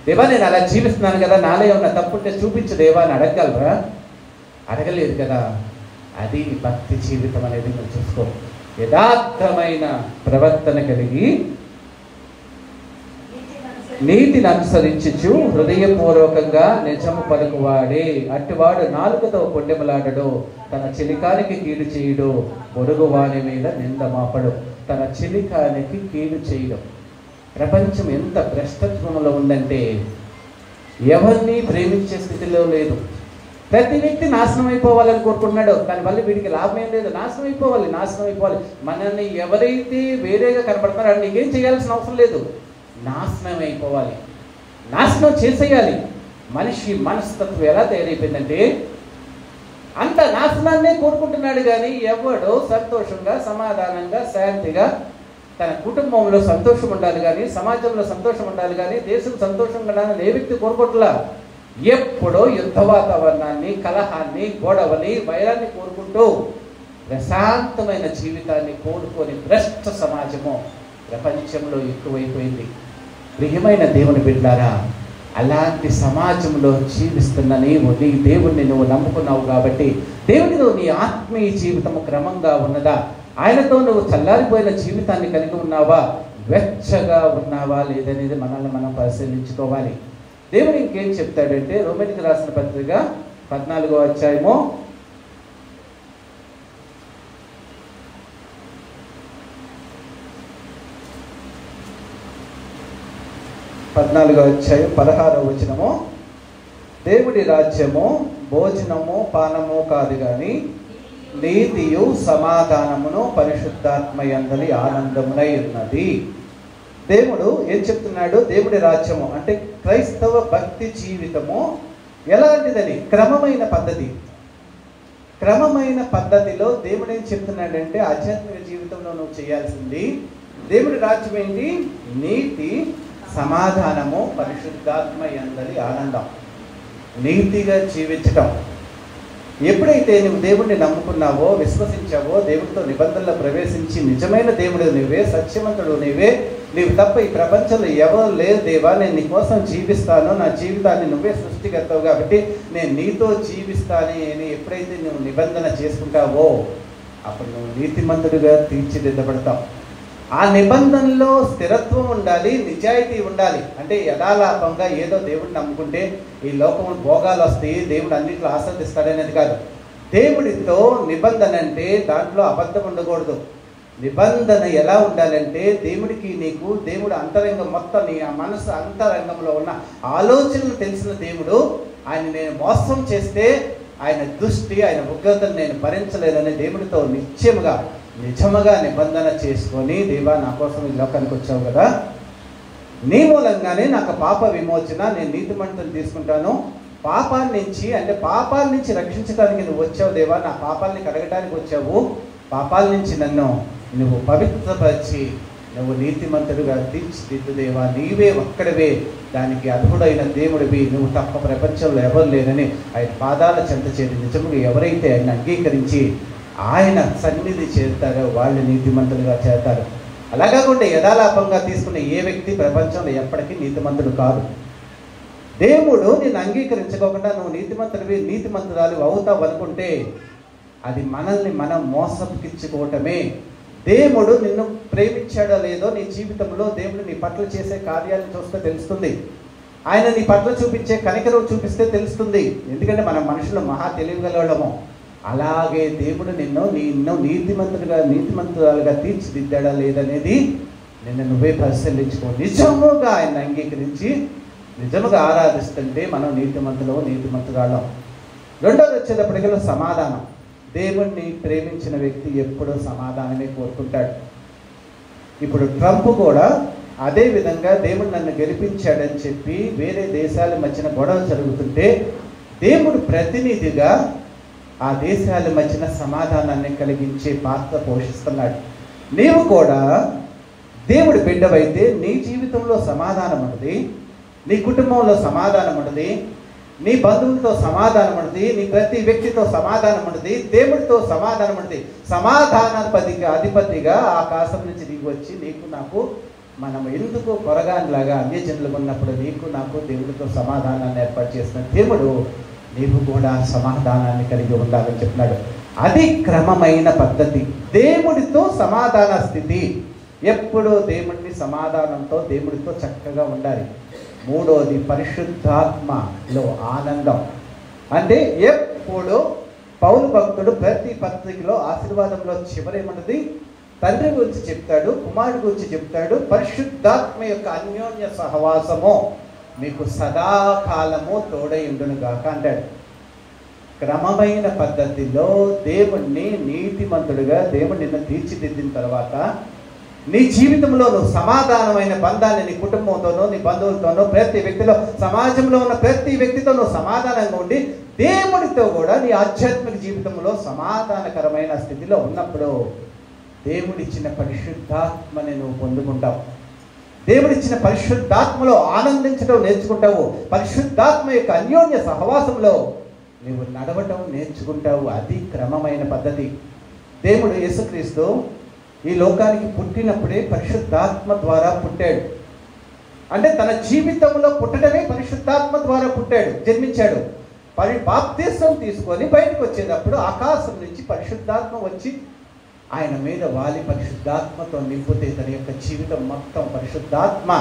A: దేవా, నేను అలా జీవిస్తున్నాను కదా, నాలో ఉన్న తప్పుంటే చూపించు దేవా అని అడగగలరా? అడగలేదు కదా. అది భక్తి జీవితం అనేది మనం చూసుకో. యథార్థమైన ప్రవర్తన కలిగి నీతిని అనుసరించుచు హృదయపూర్వకంగా నిజము పలుకువాడే అట్టివాడు నాలుకతో పొండెమలాడడు, తన చిలికానికి కీడు చేయుడు, పొరుగువాని మీద నింద మాపడు. తన చిలికానికి కీడు చేయడం. ప్రపంచం ఎంత భ్రష్టత్వంలో ఉందంటే ఎవరిని ప్రేమించే స్థితిలో లేదు. ప్రతి వ్యక్తి నాశనం అయిపోవాలని కోరుకుంటున్నాడు. దానివల్ల వీడికి లాభం ఏం లేదు. నాశనం అయిపోవాలి. మనల్ని ఎవరైతే వేరేగా కనపడుతున్నారో అది నీకేం చేయాల్సిన అవసరం లేదు. నాశనం అయిపోవాలి, నాశనం చేసేయాలి. మనిషి మనస్తత్వం ఎలా తయారైపోయిందంటే అంత నాశనాన్నే కోరుకుంటున్నాడు. కానీ ఎవడు సంతోషంగా, సమాధానంగా, శాంతిగా తన కుటుంబంలో సంతోషం ఉండాలి కానీ, సమాజంలో సంతోషం ఉండాలి కానీ, దేశం సంతోషంగా ఉండాలని ఏ వ్యక్తి కోరుకోవట్లా. ఎప్పుడో యుద్ధ వాతావరణాన్ని, కలహాన్ని, గొడవని, వైరాన్ని కోరుకుంటూ ప్రశాంతమైన జీవితాన్ని కోరుకొని భ్రష్ట సమాజము ప్రపంచంలో ఎక్కువైపోయింది. ప్రియమైన దేవుని బిడ్డలారా, అలాంటి సమాజంలో జీవిస్తున్న నీవు, నీ దేవుణ్ణి నువ్వు నమ్ముకున్నావు కాబట్టి దేవునిలో నీ ఆత్మీయ జీవితము క్రమంగా ఉన్నదా? ఆయనతో నువ్వు చల్లారిపోయిన జీవితాన్ని కలిగి ఉన్నావా? వెచ్చగా ఉన్నావా లేదనేది మనల్ని మనం పరిశీలించుకోవాలి. దేవుడు ఇంకేం చెప్తాడంటే, రోమీయులకు రాసిన పత్రిక 14వ అధ్యాయము 16వ వచనము, దేవుడి రాజ్యము భోజనము పానము కాదు కానీ నీతియు సమాధానమును పరిశుద్ధాత్మ యందలి ఆనందమునై ఉన్నది. దేవుడు ఏం చెప్తున్నాడు? దేవుడి రాజ్యము అంటే క్రైస్తవ భక్తి జీవితము ఎలాంటిదని క్రమమైన పద్ధతి. క్రమమైన పద్ధతిలో దేవుడు ఏం చెప్తున్నాడంటే, ఆధ్యాత్మిక జీవితంలో నువ్వు చేయాల్సింది దేవుడి రాజ్యం ఏంటి? నీతి, సమాధానము, పరిశుద్ధాత్మ యందలి ఆనందం. నీతిగా జీవించటం. ఎప్పుడైతే నువ్వు దేవుడిని నమ్ముకున్నావో, విశ్వసించావో, దేవుడితో నిబంధనలో ప్రవేశించి నిజమైన దేవుడు నువ్వే, సత్యవంతుడు నీవే, నీవు తప్ప ఈ ప్రపంచంలో ఎవరు లేరు దేవా, నేను నీ కోసం జీవిస్తాను, నా జీవితాన్ని నువ్వే సృష్టికర్తావు కాబట్టి నేను నీతో జీవిస్తాను అని ఎప్పుడైతే నువ్వు నిబంధన చేసుకుంటావో అప్పుడు నువ్వు నీతిమంతుడిగా తీర్చిదిద్దబడతావు. ఆ నిబంధనలో స్థిరత్వం ఉండాలి, నిజాయితీ ఉండాలి. అంటే యథాలాపంగా ఏదో దేవుడిని నమ్ముకుంటే ఈ లోకం భోగాలు వస్తాయి, దేవుడు అన్నింటిలో ఆస్వాదిస్తాడనేది కాదు. దేవుడితో నిబంధన అంటే దాంట్లో అబద్ధం ఉండకూడదు. నిబంధన ఎలా ఉండాలంటే దేవుడికి నీకు, దేవుడు అంతరంగం మొత్తం నీ మనసు అంతరంగంలో ఉన్న ఆలోచనలు తెలిసిన దేవుడు. ఆయన నేను మోసం చేస్తే ఆయన దృష్టి, ఆయన ఉగ్రతను నేను భరించలేనని దేవుడితో నిజముగా నిబంధన చేసుకొని, దేవా నా కోసం ఈ లోకానికి వచ్చావు కదా, నీ మూలంగానే నాకు పాప విమోచన, నేను నీతిమంతులు తీసుకుంటాను, పాపాల నుంచి రక్షించడానికి నువ్వు వచ్చావు దేవా, నా పాపాలని కడగడానికి వచ్చావు, పాపాల నుంచి నన్ను నువ్వు పవిత్రపరిచి నువ్వు నీతిమంతుడిగా తీర్చిదిద్దు దేవా, నీవే ఒక్కడివే దానికి అర్హుడైన దేవుడివి, నువ్వు తప్ప ప్రపంచంలో ఎవరు లేరని ఆయన పాదాల చెంత చేరి నిజముగా ఎవరైతే ఆయన అంగీకరించి ఆయన సన్నిధి చేరుతారో వాళ్ళు నీతిమంతులుగా చేస్తారు. అలా కాకుండా యథాలాపంగా తీసుకునే ఏ వ్యక్తి ప్రపంచంలో ఎప్పటికీ నీతిమంతుడు కాదు. దేవుడు నిన్ను అంగీకరించుకోకుండా నువ్వు నీతిమంతురాలు అవుతావు అనుకుంటే అది మనల్ని మనం మోసపుకిచ్చుకోవటమే. దేవుడు నిన్ను ప్రేమించాడో లేదో నీ జీవితంలో దేవుడు నీ పట్ల చేసే కార్యాలను చూస్తే తెలుస్తుంది. ఆయన నీ పట్ల చూపించే కనికరం చూపిస్తే తెలుస్తుంది. ఎందుకంటే మనం మనుషులు మహా తెలియగలము. అలాగే దేవుడు నిన్ను నీతిమంతురాలుగా తీర్చిదిద్దాడా లేదనేది నిన్ను నువ్వే పరిశీలించుకో. నిజముగా ఆయన అంగీకరించి నిజముగా ఆరాధిస్తుంటే మనం నీతిమంతురాళ్ళం. రెండోది వచ్చేటప్పటికల్లా సమాధానం. దేవుణ్ణి ప్రేమించిన వ్యక్తి ఎప్పుడూ సమాధానమే కోరుకుంటాడు. ఇప్పుడు ట్రంప్ కూడా అదే విధంగా దేవుడు నన్ను గెలిపించాడని చెప్పి వేరే దేశాల మధ్యన గొడవ జరుగుతుంటే దేవుడు ప్రతినిధిగా ఆ దేశాల మధ్యన సమాధానాన్ని కలిగించే పాత్ర పోషిస్తున్నాడు. నీవు కూడా దేవుడి బిడ్డవైతే నీ జీవితంలో సమాధానం ఉన్నది, నీ కుటుంబంలో సమాధానం ఉన్నది, నీ బంధువులతో సమాధానం ఉంటుంది, నీ ప్రతి వ్యక్తితో సమాధానం ఉంటుంది, దేవుడితో సమాధానం ఉంటుంది. అధిపతిగా ఆకాశం నుంచి దిగి వచ్చి నీకు నాకు మనం ఎందుకు కొరగానిలాగా అన్యజనులు ఉన్నప్పుడు నీకు నాకు దేవుడితో సమాధానాన్ని ఏర్పాటు చేసిన దేవుడు నీవు కూడా సమాధానాన్ని కలిగి ఉండాలని చెప్తున్నాడు. అది క్రమమైన పద్ధతి. దేవుడితో సమాధాన స్థితి, ఎప్పుడూ దేవుడిని సమాధానంతో దేవుడితో చక్కగా ఉండాలి. మూడోది పరిశుద్ధాత్మలో ఆనందం. అంటే ఎప్పుడు పౌలు భక్తుడు ప్రతి పత్రికలో ఆశీర్వాదంలో చివరేమన్నది తండ్రి గురించి చెప్తాడు, కుమారుడి గురించి చెప్తాడు. పరిశుద్ధాత్మ యొక్క అన్యోన్య సహవాసము మీకు సదాకాలము తోడై ఉండును గాక అంటాడు. క్రమమైన పద్ధతిలో దేవుణ్ణి నీతిమంతుడిగా దేవుడు నిన్ను తీర్చిదిద్దిన తర్వాత నీ జీవితంలో నువ్వు సమాధానమైన బంధాన్ని నీ కుటుంబంతోనో నీ బంధువులతోనో ప్రతి వ్యక్తిలో సమాజంలో ఉన్న ప్రతి వ్యక్తితో నువ్వు సమాధానంగా ఉండి దేవుడితో కూడా నీ ఆధ్యాత్మిక జీవితంలో సమాధానకరమైన స్థితిలో ఉన్నప్పుడు దేవుడిచ్చిన పరిశుద్ధాత్మని నువ్వు పొందుకుంటావు. దేవుడిచ్చిన పరిశుద్ధాత్మలో ఆనందించడం నేర్చుకుంటావు. పరిశుద్ధాత్మ యొక్క అన్యోన్య సహవాసంలో నువ్వు నడవటం నేర్చుకుంటావు. అది క్రమమైన పద్ధతి. దేవుడు యేసుక్రీస్తు ఈ లోకానికి పుట్టినప్పుడే పరిశుద్ధాత్మ ద్వారా పుట్టాడు. అంటే తన జీవితంలో పుట్టడమే పరిశుద్ధాత్మ ద్వారా పుట్టాడు, జన్మించాడు. బాప్తిసం తీసుకొని బయటకు వచ్చేటప్పుడు ఆకాశం నుంచి పరిశుద్ధాత్మ వచ్చి ఆయన మీద వాలి పరిశుద్ధాత్మతో నింపితే తన యొక్క జీవితం మొత్తం పరిశుద్ధాత్మ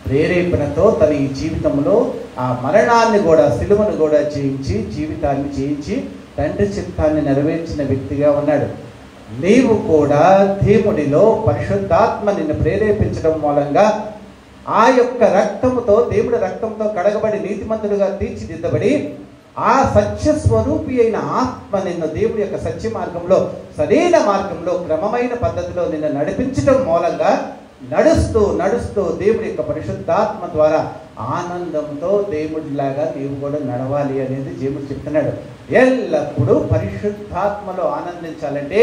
A: ప్రేరేపణతో తన ఈ జీవితంలో ఆ మరణాన్ని కూడా సిలువను కూడా చేయించి జీవితాన్ని చేయించి తండ్రి చిత్తాన్ని నెరవేర్చిన వ్యక్తిగా ఉన్నాడు. నీవు కూడా దేవుడిలో పరిశుద్ధాత్మ నిన్ను ప్రేరేపించడం మూలంగా ఆ యొక్క రక్తముతో దేవుడి రక్తంతో కడగబడి నీతిమంతుడుగా తీర్చిదిద్దబడి ఆ సత్యస్వరూపి అయిన ఆత్మ నిన్ను దేవుడి యొక్క సత్య మార్గంలో సరైన మార్గంలో క్రమమైన పద్ధతిలో నిన్ను నడిపించడం మూలంగా నడుస్తూ నడుస్తూ దేవుడి యొక్క పరిశుద్ధాత్మ ద్వారా ఆనందంతో దేవుడిలాగా నీవు కూడా నడవాలి అనేది దేవుడు చెప్తున్నాడు. ఎల్లప్పుడూ పరిశుద్ధాత్మలో ఆనందించాలంటే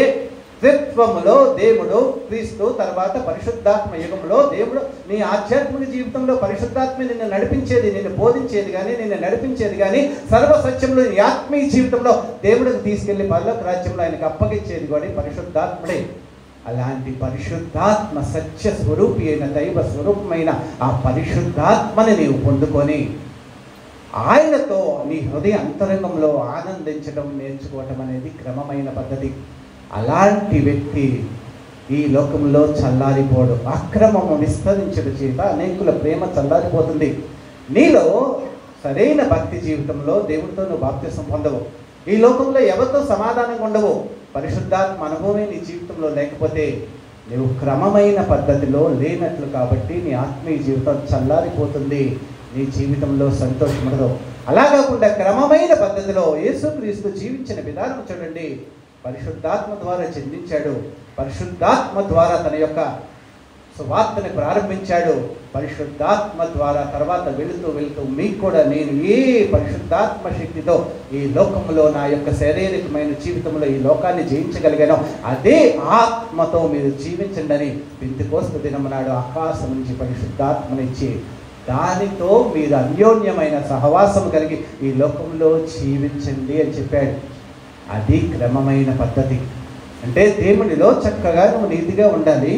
A: త్రిత్వములో దేవుడు క్రీస్తు, తర్వాత పరిశుద్ధాత్మ యుగంలో దేవుడు నీ ఆధ్యాత్మిక జీవితంలో పరిశుద్ధాత్మ నిన్ను నడిపించేది, నిన్ను బోధించేది కానీ నిన్ను నడిపించేది కానీ సర్వసత్యంలో నీ ఆత్మీయ జీవితంలో దేవుడికి తీసుకెళ్లి పరలోక రాజ్యంలో ఆయనకు అప్పగించేది కూడా పరిశుద్ధాత్ముడే. అలాంటి పరిశుద్ధాత్మ సత్య స్వరూపి అయిన దైవ స్వరూపమైన ఆ పరిశుద్ధాత్మని నీవు పొందుకొని ఆయనతో నీ హృదయ అంతరంగంలో ఆనందించడం నేర్చుకోవటం అనేది క్రమమైన పద్ధతి. అలాంటి వ్యక్తి ఈ లోకంలో చల్లారిపోడు. అక్రమము విస్తరించడం చేత అనేకుల ప్రేమ చల్లారిపోతుంది. నీలో సరైన భక్తి జీవితంలో దేవుడితో నువ్వు బాప్తిసం పొందవు. ఈ లోకంలో ఎవరితో సమాధానంగా ఉండవు. పరిశుద్ధాత్మ అనుభవమే నీ జీవితంలో లేకపోతే నువ్వు క్రమమైన పద్ధతిలో లేనట్లు కాబట్టి నీ ఆత్మీయ జీవితం చల్లారిపోతుంది, నీ జీవితంలో సంతోషం ఉండదు. అలా కాకుండా క్రమమైన పద్ధతిలో యేసుక్రీస్తు జీవించిన విధానం చూడండి. పరిశుద్ధాత్మ ద్వారా చెందించాడు, పరిశుద్ధాత్మ ద్వారా తన యొక్క సువార్తని ప్రారంభించాడు. పరిశుద్ధాత్మ ద్వారా తర్వాత వెళుతూ వెళుతూ మీకు కూడా నేను ఏ పరిశుద్ధాత్మ శక్తితో ఈ లోకంలో నా యొక్క శారీరకమైన జీవితంలో ఈ లోకాన్ని జయించగలిగానో అదే ఆత్మతో మీరు జీవించండి అని పెంతెకోస్తు దినం నాడు ఆకాశం నుంచి పరిశుద్ధాత్మనిచ్చి దానితో మీరు అన్యోన్యమైన సహవాసం కలిగి ఈ లోకంలో జీవించండి అని చెప్పాడు. అది క్రమమైన పద్ధతి. అంటే దేవునిలో చక్కగా నువ్వు నీతిగా ఉండాలి,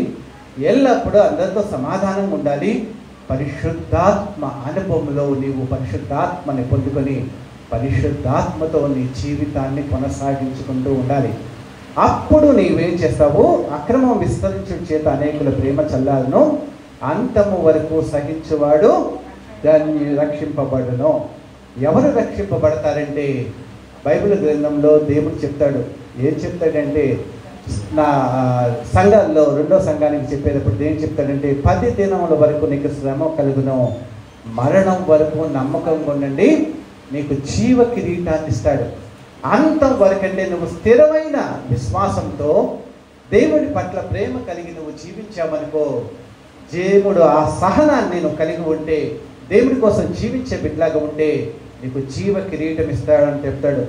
A: ఎల్లప్పుడూ అందరితో సమాధానంగా ఉండాలి. పరిశుద్ధాత్మ అనుభవంలో నీవు పరిశుద్ధాత్మని పొందుకొని పరిశుద్ధాత్మతో నీ జీవితాన్ని కొనసాగించుకుంటూ ఉండాలి. అప్పుడు నీవేం చేస్తావు? అక్రమం విస్తరించడం చేత అనేకుల ప్రేమ చల్లాలను, అంతము వరకు సహించువాడు దాన్ని రక్షింపబడును. ఎవరు రక్షింపబడతారంటే బైబిల్ గ్రంథంలో దేవుడు చెప్తాడు. ఏం చెప్తాడంటే నా సంఘాల్లో రెండో సంఘానికి చెప్పేటప్పుడు ఏం చెప్తాడంటే 10 దినముల వరకు నీకు శ్రమ కలుగును, మరణం వరకు నమ్మకంగా ఉండండి, నీకు జీవ కిరీటాన్ని ఇస్తాడు. అంతం వరకంటే నువ్వు స్థిరమైన విశ్వాసంతో దేవుడి పట్ల ప్రేమ కలిగి నువ్వు జీవించావనుకో, దేవుడు ఆ సహనాన్ని నువ్వు కలిగి ఉంటే, దేవుడి కోసం జీవించే బిడ్డలాగా ఉంటే నీకు జీవ కిరీటం ఇస్తాడని చెప్తాడు.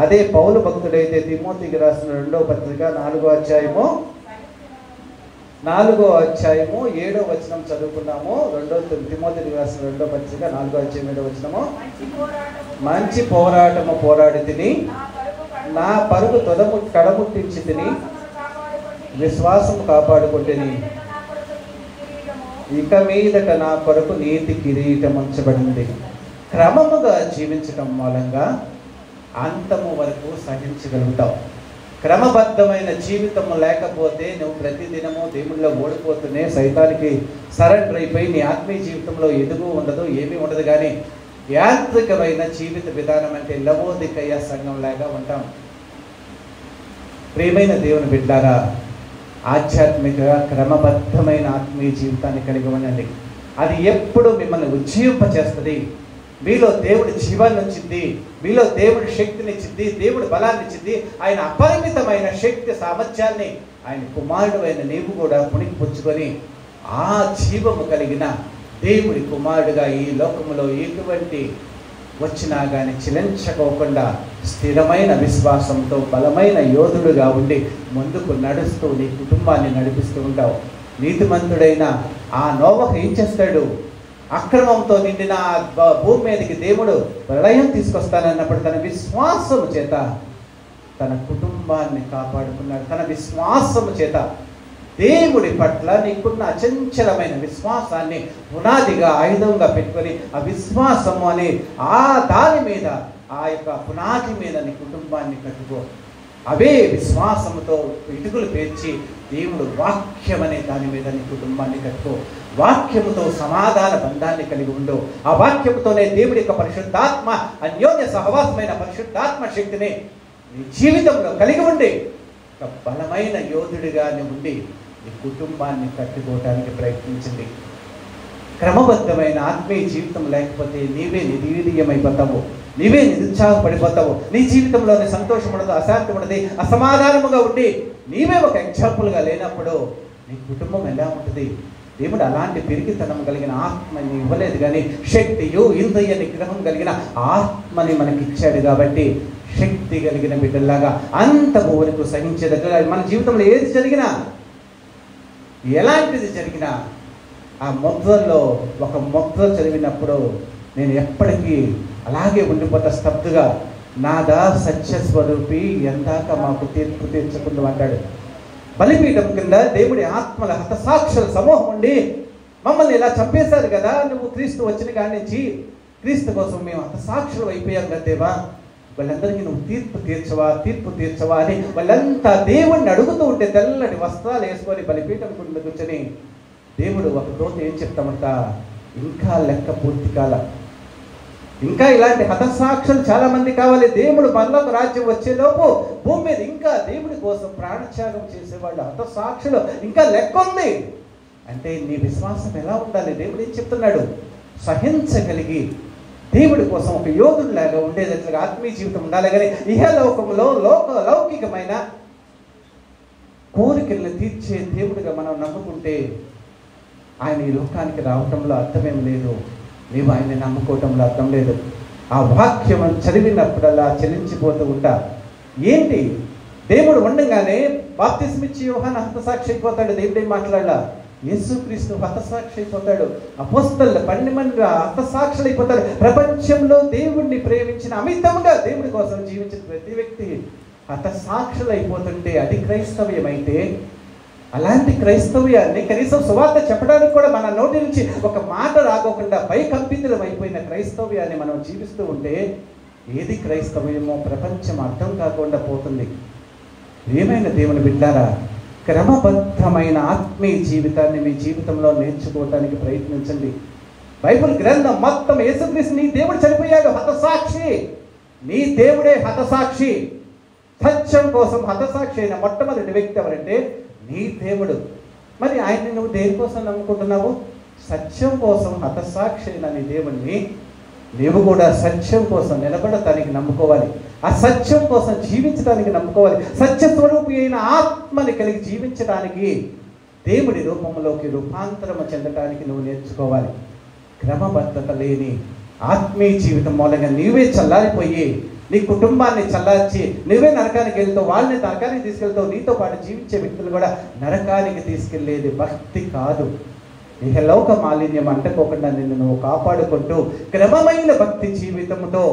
A: అదే పౌలు భక్తుడైతే తిమోతికి రాసిన 2వ పత్రిక 4వ అధ్యాయము 4వ అధ్యాయము 7వ వచనం చదువుకున్నాము. 2 తిమోతికి రాసిన 2వ పత్రిక 4వ అధ్యాయం 7వ వచనము. మంచి పోరాటము పోరాడి తిని నా పరుగు కడముట్టించి తిని విశ్వాసము కాపాడుకుంటుని ఇక మీదట నా కొరకు నీతి కిరీటం ఉంచబడింది. క్రమముగా జీవించటం మూలంగా అంతము వరకు సహించగలుగుతావు. క్రమబద్ధమైన జీవితము లేకపోతే నువ్వు ప్రతిదినము దేవుళ్ళలో ఓడిపోతూనే సైతానికి సరెండర్ అయిపోయి నీ ఆత్మీయ జీవితంలో ఎదుగు ఉండదు, ఏమీ ఉండదు. కానీ యాంత్రికమైన జీవిత విధానం అంటే లవోదికయ్య సంఘం లాగా ఉంటాం. ప్రియమైన దేవుని బిడ్డారా, ఆధ్యాత్మిక క్రమబద్ధమైన ఆత్మీయ జీవితాన్ని కలిగి ఉండండి. అది ఎప్పుడు మిమ్మల్ని ఉజ్జీవింపచేస్తుంది. మీలో దేవుడి జీవాన్ని ఉంచింది, మీలో దేవుడి శక్తినిచ్చింది, దేవుడి బలాన్ని ఇచ్చింది. ఆయన అపరిమితమైన శక్తి సామర్థ్యాన్ని ఆయన కుమారుడు అయిన నీవు కూడా పుణికిపుచ్చుకొని ఆ జీవము కలిగిన దేవుడి కుమారుడుగా ఈ లోకములో ఎటువంటి వచ్చినా కానీ చిలంచకోకుండా స్థిరమైన విశ్వాసంతో బలమైన యోధుడుగా ఉండి ముందుకు నడుస్తూ నీ కుటుంబాన్ని నడిపిస్తూ ఉంటావు. నీతిమంతుడైన ఆ నోవహు ఏం చేస్తాడు? అక్రమంతో నిండిన భూమి మీదకి దేవుడు ప్రళయం తీసుకొస్తానన్నప్పుడు తన విశ్వాసము చేత తన కుటుంబాన్ని కాపాడుకున్నాడు. తన విశ్వాసము చేత దేవుడి పట్ల నీకున్న అచంచలమైన విశ్వాసాన్ని పునాదిగా ఆయుధంగా పెట్టుకొని ఆ విశ్వాసము అనే ఆ దాని మీద, ఆ యొక్క పునాది మీద నీ కుటుంబాన్ని కట్టుకో. అవే విశ్వాసముతో ఇటుకలు పేర్చి దేవుడు వాక్యం అనే దాని మీద నీ కుటుంబాన్ని కట్టుకో. వాక్యముతో సమాధాన బంధాన్ని కలిగి ఉండు. ఆ వాక్యముతోనే దేవుడి యొక్క పరిశుద్ధాత్మ అన్యోన్య సహవాసమైన పరిశుద్ధాత్మ శక్తిని నీ జీవితంలో కలిగి ఉండి ఒక బలమైన యోధుడిగా ఉండి నీ కుటుంబాన్ని కట్టుకోవటానికి ప్రయత్నించండి. క్రమబద్ధమైన ఆత్మీయ జీవితం లేకపోతే నీవే నిర్వీర్యమైపోతావు, నీవే నిరుత్సాహపడిపోతావు. నీ జీవితంలోని సంతోషం ఉండదు, అశాంతి ఉండదు, అసమాధానముగా ఉండి నీవే ఒక ఎగ్జాంపుల్గా లేనప్పుడు నీ కుటుంబం ఎలా ఉంటుంది? దేవుడు అలాంటి పిరికితనం కలిగిన ఆత్మని ఇవ్వలేదు, కానీ శక్తియు ఇంద్రియ నిగ్రహం కలిగిన ఆత్మని మనకిచ్చాడు. కాబట్టి శక్తి కలిగిన బిడ్డల్లాగా అంత వరకు సహించేదగ్గర మన జీవితంలో ఏది జరిగినా, ఎలాంటిది జరిగినా ఆ ముద్రలో ఒక ముద్ర చదివినప్పుడు నేను ఎప్పటికీ అలాగే ఉండిపోతా స్తబ్దుగా. నాదా సత్యస్వరూపి ఎందాక మాకు తీర్పు తీర్చకుండా అంటాడు. బలిపీఠం కింద దేవుడి ఆత్మల హతసాక్షుల సమూహం ఉండి మమ్మల్ని ఇలా చంపేశారు కదా, నువ్వు క్రీస్తు వచ్చిన కాడి నుంచి క్రీస్తు కోసం మేము హతసాక్షులు అయిపోయాం కదా దేవా, వాళ్ళందరికీ నువ్వు తీర్పు తీర్చవా అని వాళ్ళంతా దేవుడిని అడుగుతూ ఉంటే తెల్లటి వస్త్రాలు వేసుకొని బలిపీఠం కింద కూర్చొని దేవుడు ఒక రోజు ఏం చెప్తామంట, ఇంకా లెక్క పూర్తి కాల, ఇంకా ఇలాంటి హతసాక్షులు చాలా మంది కావాలి. దేవుడు మనలోకి రాజ్యం వచ్చేలోపు భూమి మీద ఇంకా దేవుడి కోసం ప్రాణత్యాగం చేసేవాళ్ళు హతసాక్షులు ఇంకా లెక్క ఉంది. అంటే నీ విశ్వాసం ఎలా ఉండాలి? దేవుడు ఏం చెప్తున్నాడు? సహించగలిగి దేవుడి కోసం ఒక యోధుడిలాగా ఉండేటట్లుగా ఆత్మీయ జీవితం ఉండాలి. కానీ ఇహలోకంలో లౌకికమైన కోరికలను తీర్చే దేవుడిగా మనం నమ్ముకుంటే ఆయన ఈ లోకానికి రావటంలో అర్థమేం లేదు. నీవు ఆయన్ని నమ్ముకోవటంలో అర్థం లేదు. ఆ వాక్యం చదివినప్పుడల్లా చెల్లించిపోతూ ఉంటా. ఏంటి దేవుడు ఉండగానే బాప్తిస్మిచ్చి యోహాను హతసాక్షి అయిపోతాడు. దేవుడేం మాట్లాడాల? యేసుక్రీస్తు హతసాక్షి అయిపోతాడు. అపోస్తలులు 12 మంది హతసాక్షులు అయిపోతారు. ప్రపంచంలో దేవుణ్ణి ప్రేమించిన అమితంగా దేవుడి కోసం జీవించిన ప్రతి వ్యక్తి హతసాక్షులు అయిపోతుంటే అది క్రైస్తవ్యం అయితే, అలాంటి క్రైస్తవ్యాన్ని కనీసం సువార్త చెప్పడానికి కూడా మన నోటి నుంచి ఒక మాట రాకోకుండా భయకంపితులం అయిపోయిన క్రైస్తవ్యాన్ని మనం జీవిస్తూ ఉంటే ఏది క్రైస్తవ్యమో ప్రపంచం అర్థం కాకుండా పోతుంది. ఏమైనా దేవుని బిడ్డారా, క్రమబద్ధమైన ఆత్మీయ జీవితాన్ని మీ జీవితంలో నేర్చుకోవటానికి ప్రయత్నించండి. బైబిల్ గ్రంథం మొత్తం యేసుక్రీస్తు నీ దేవుడు చనిపోయాడు హతసాక్షి, నీ దేవుడే హతసాక్షి. సత్యం కోసం హతసాక్షి అయిన మొట్టమొదటి వ్యక్తి ఎవరంటే నీ దేవుడు. మరి ఆయన్ని నువ్వు దేనికోసం నమ్ముకుంటున్నావు? సత్యం కోసం హతసాక్షి అయిన నీ దేవుణ్ణి నీవు కూడా సత్యం కోసం నిలబడటానికి నమ్ముకోవాలి. ఆ సత్యం కోసం జీవించడానికి నమ్ముకోవాలి. సత్యస్వరూపి అయిన ఆత్మని కలిగి జీవించడానికి దేవుడి రూపంలోకి రూపాంతరము చెందటానికి నువ్వు నేర్చుకోవాలి. క్రమబద్ధత లేని ఆత్మీయ జీవితం మూలంగా నీవే చల్లారిపోయి నీ కుటుంబాన్ని చల్లార్చి నువ్వే నరకానికి వెళ్తావు, వాళ్ళని నరకానికి తీసుకెళ్తావు, నీతో పాటు జీవించే వ్యక్తులు కూడా నరకానికి తీసుకెళ్లేది భక్తి కాదు. ఇహలోక మాలిన్యం అంటుకోకుండా నిన్ను నువ్వు కాపాడుకుంటూ క్రమమైన భక్తి జీవితంతో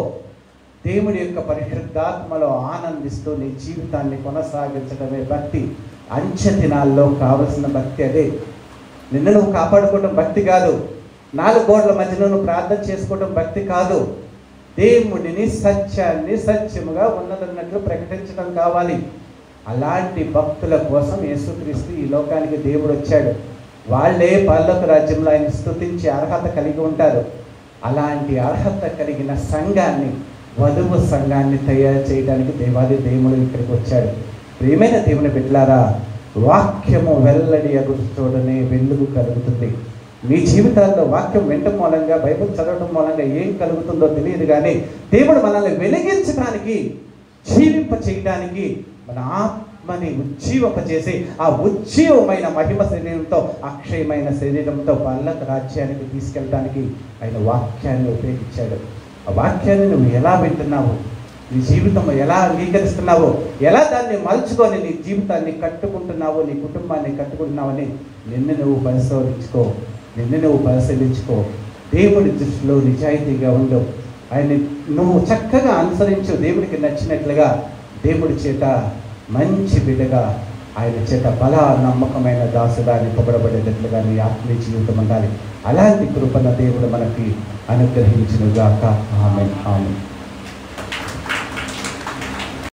A: దేవుడి యొక్క పరిశుద్ధాత్మలో ఆనందిస్తూ నీ జీవితాన్ని కొనసాగించడమే భక్తి. అంచె దినాల్లో కావలసిన భక్తి అదే. నిన్ను నువ్వు కాపాడుకోవడం భక్తి కాదు. 4 గోడల మధ్యలో నువ్వు ప్రార్థన చేసుకోవడం భక్తి కాదు. దేవుడిని సత్యాన్ని సత్యముగా ఉన్నదన్నట్లు ప్రకటించడం కావాలి. అలాంటి భక్తుల కోసం యేసుక్రీస్తు ఈ లోకానికి దేవుడు వచ్చాడు. వాళ్ళే పరలోక రాజ్యంలో ఆయన స్తుతించే అర్హత కలిగి ఉంటారు. అలాంటి అర్హత కలిగిన సంఘాన్ని, వధువు సంఘాన్ని తయారు చేయడానికి దేవాది దేవుడు ఇక్కడికి వచ్చాడు. ప్రియమైన దేవుని బిడ్డలారా, వాక్యము వెల్లడి అగుడు చూడనే వెలుగు కలుగుతుంది. మీ జీవితాల్లో వాక్యం వినటం మూలంగా, బైబిల్ చదవడం మూలంగా ఏం కలుగుతుందో తెలియదు, కానీ దేవుడు మనల్ని వెలిగించడానికి, జీవింప చేయడానికి, మన ఆత్మని ఉజ్జీవింపచేసి ఆ ఉజ్జీవమైన మహిమ శరీరంతో, అక్షయమైన శరీరంతో పరలోక రాజ్యానికి తీసుకెళ్ళడానికి ఆయన వాక్యాన్ని ఉపయోగించాడు. ఆ వాక్యాన్ని నువ్వు ఎలా వింటున్నావు, నీ జీవితం ఎలా అంగీకరిస్తున్నావో, ఎలా దాన్ని మలుచుకొని నీ జీవితాన్ని కట్టుకుంటున్నావో, నీ కుటుంబాన్ని కట్టుకుంటున్నావని నిన్ను నువ్వు పరిశోధించుకో, నిన్ను నువ్వు పరిశీలించుకో. దేవుడి దృష్టిలో నిజాయితీగా ఉండు. ఆయన్ని నువ్వు చక్కగా అనుసరించు. దేవుడికి నచ్చినట్లుగా, దేవుడి చేత మంచి బిడ్డగా, ఆయన చేత బల నమ్మకమైన దాసుగా నింపబడబడేటట్లుగా నీ ఆత్మీయ జీవితం ఉండాలి. అలాంటి కృపణ దేవుడు మనకి అనుగ్రహించునుగాక. ఆమేన్, ఆమేన్.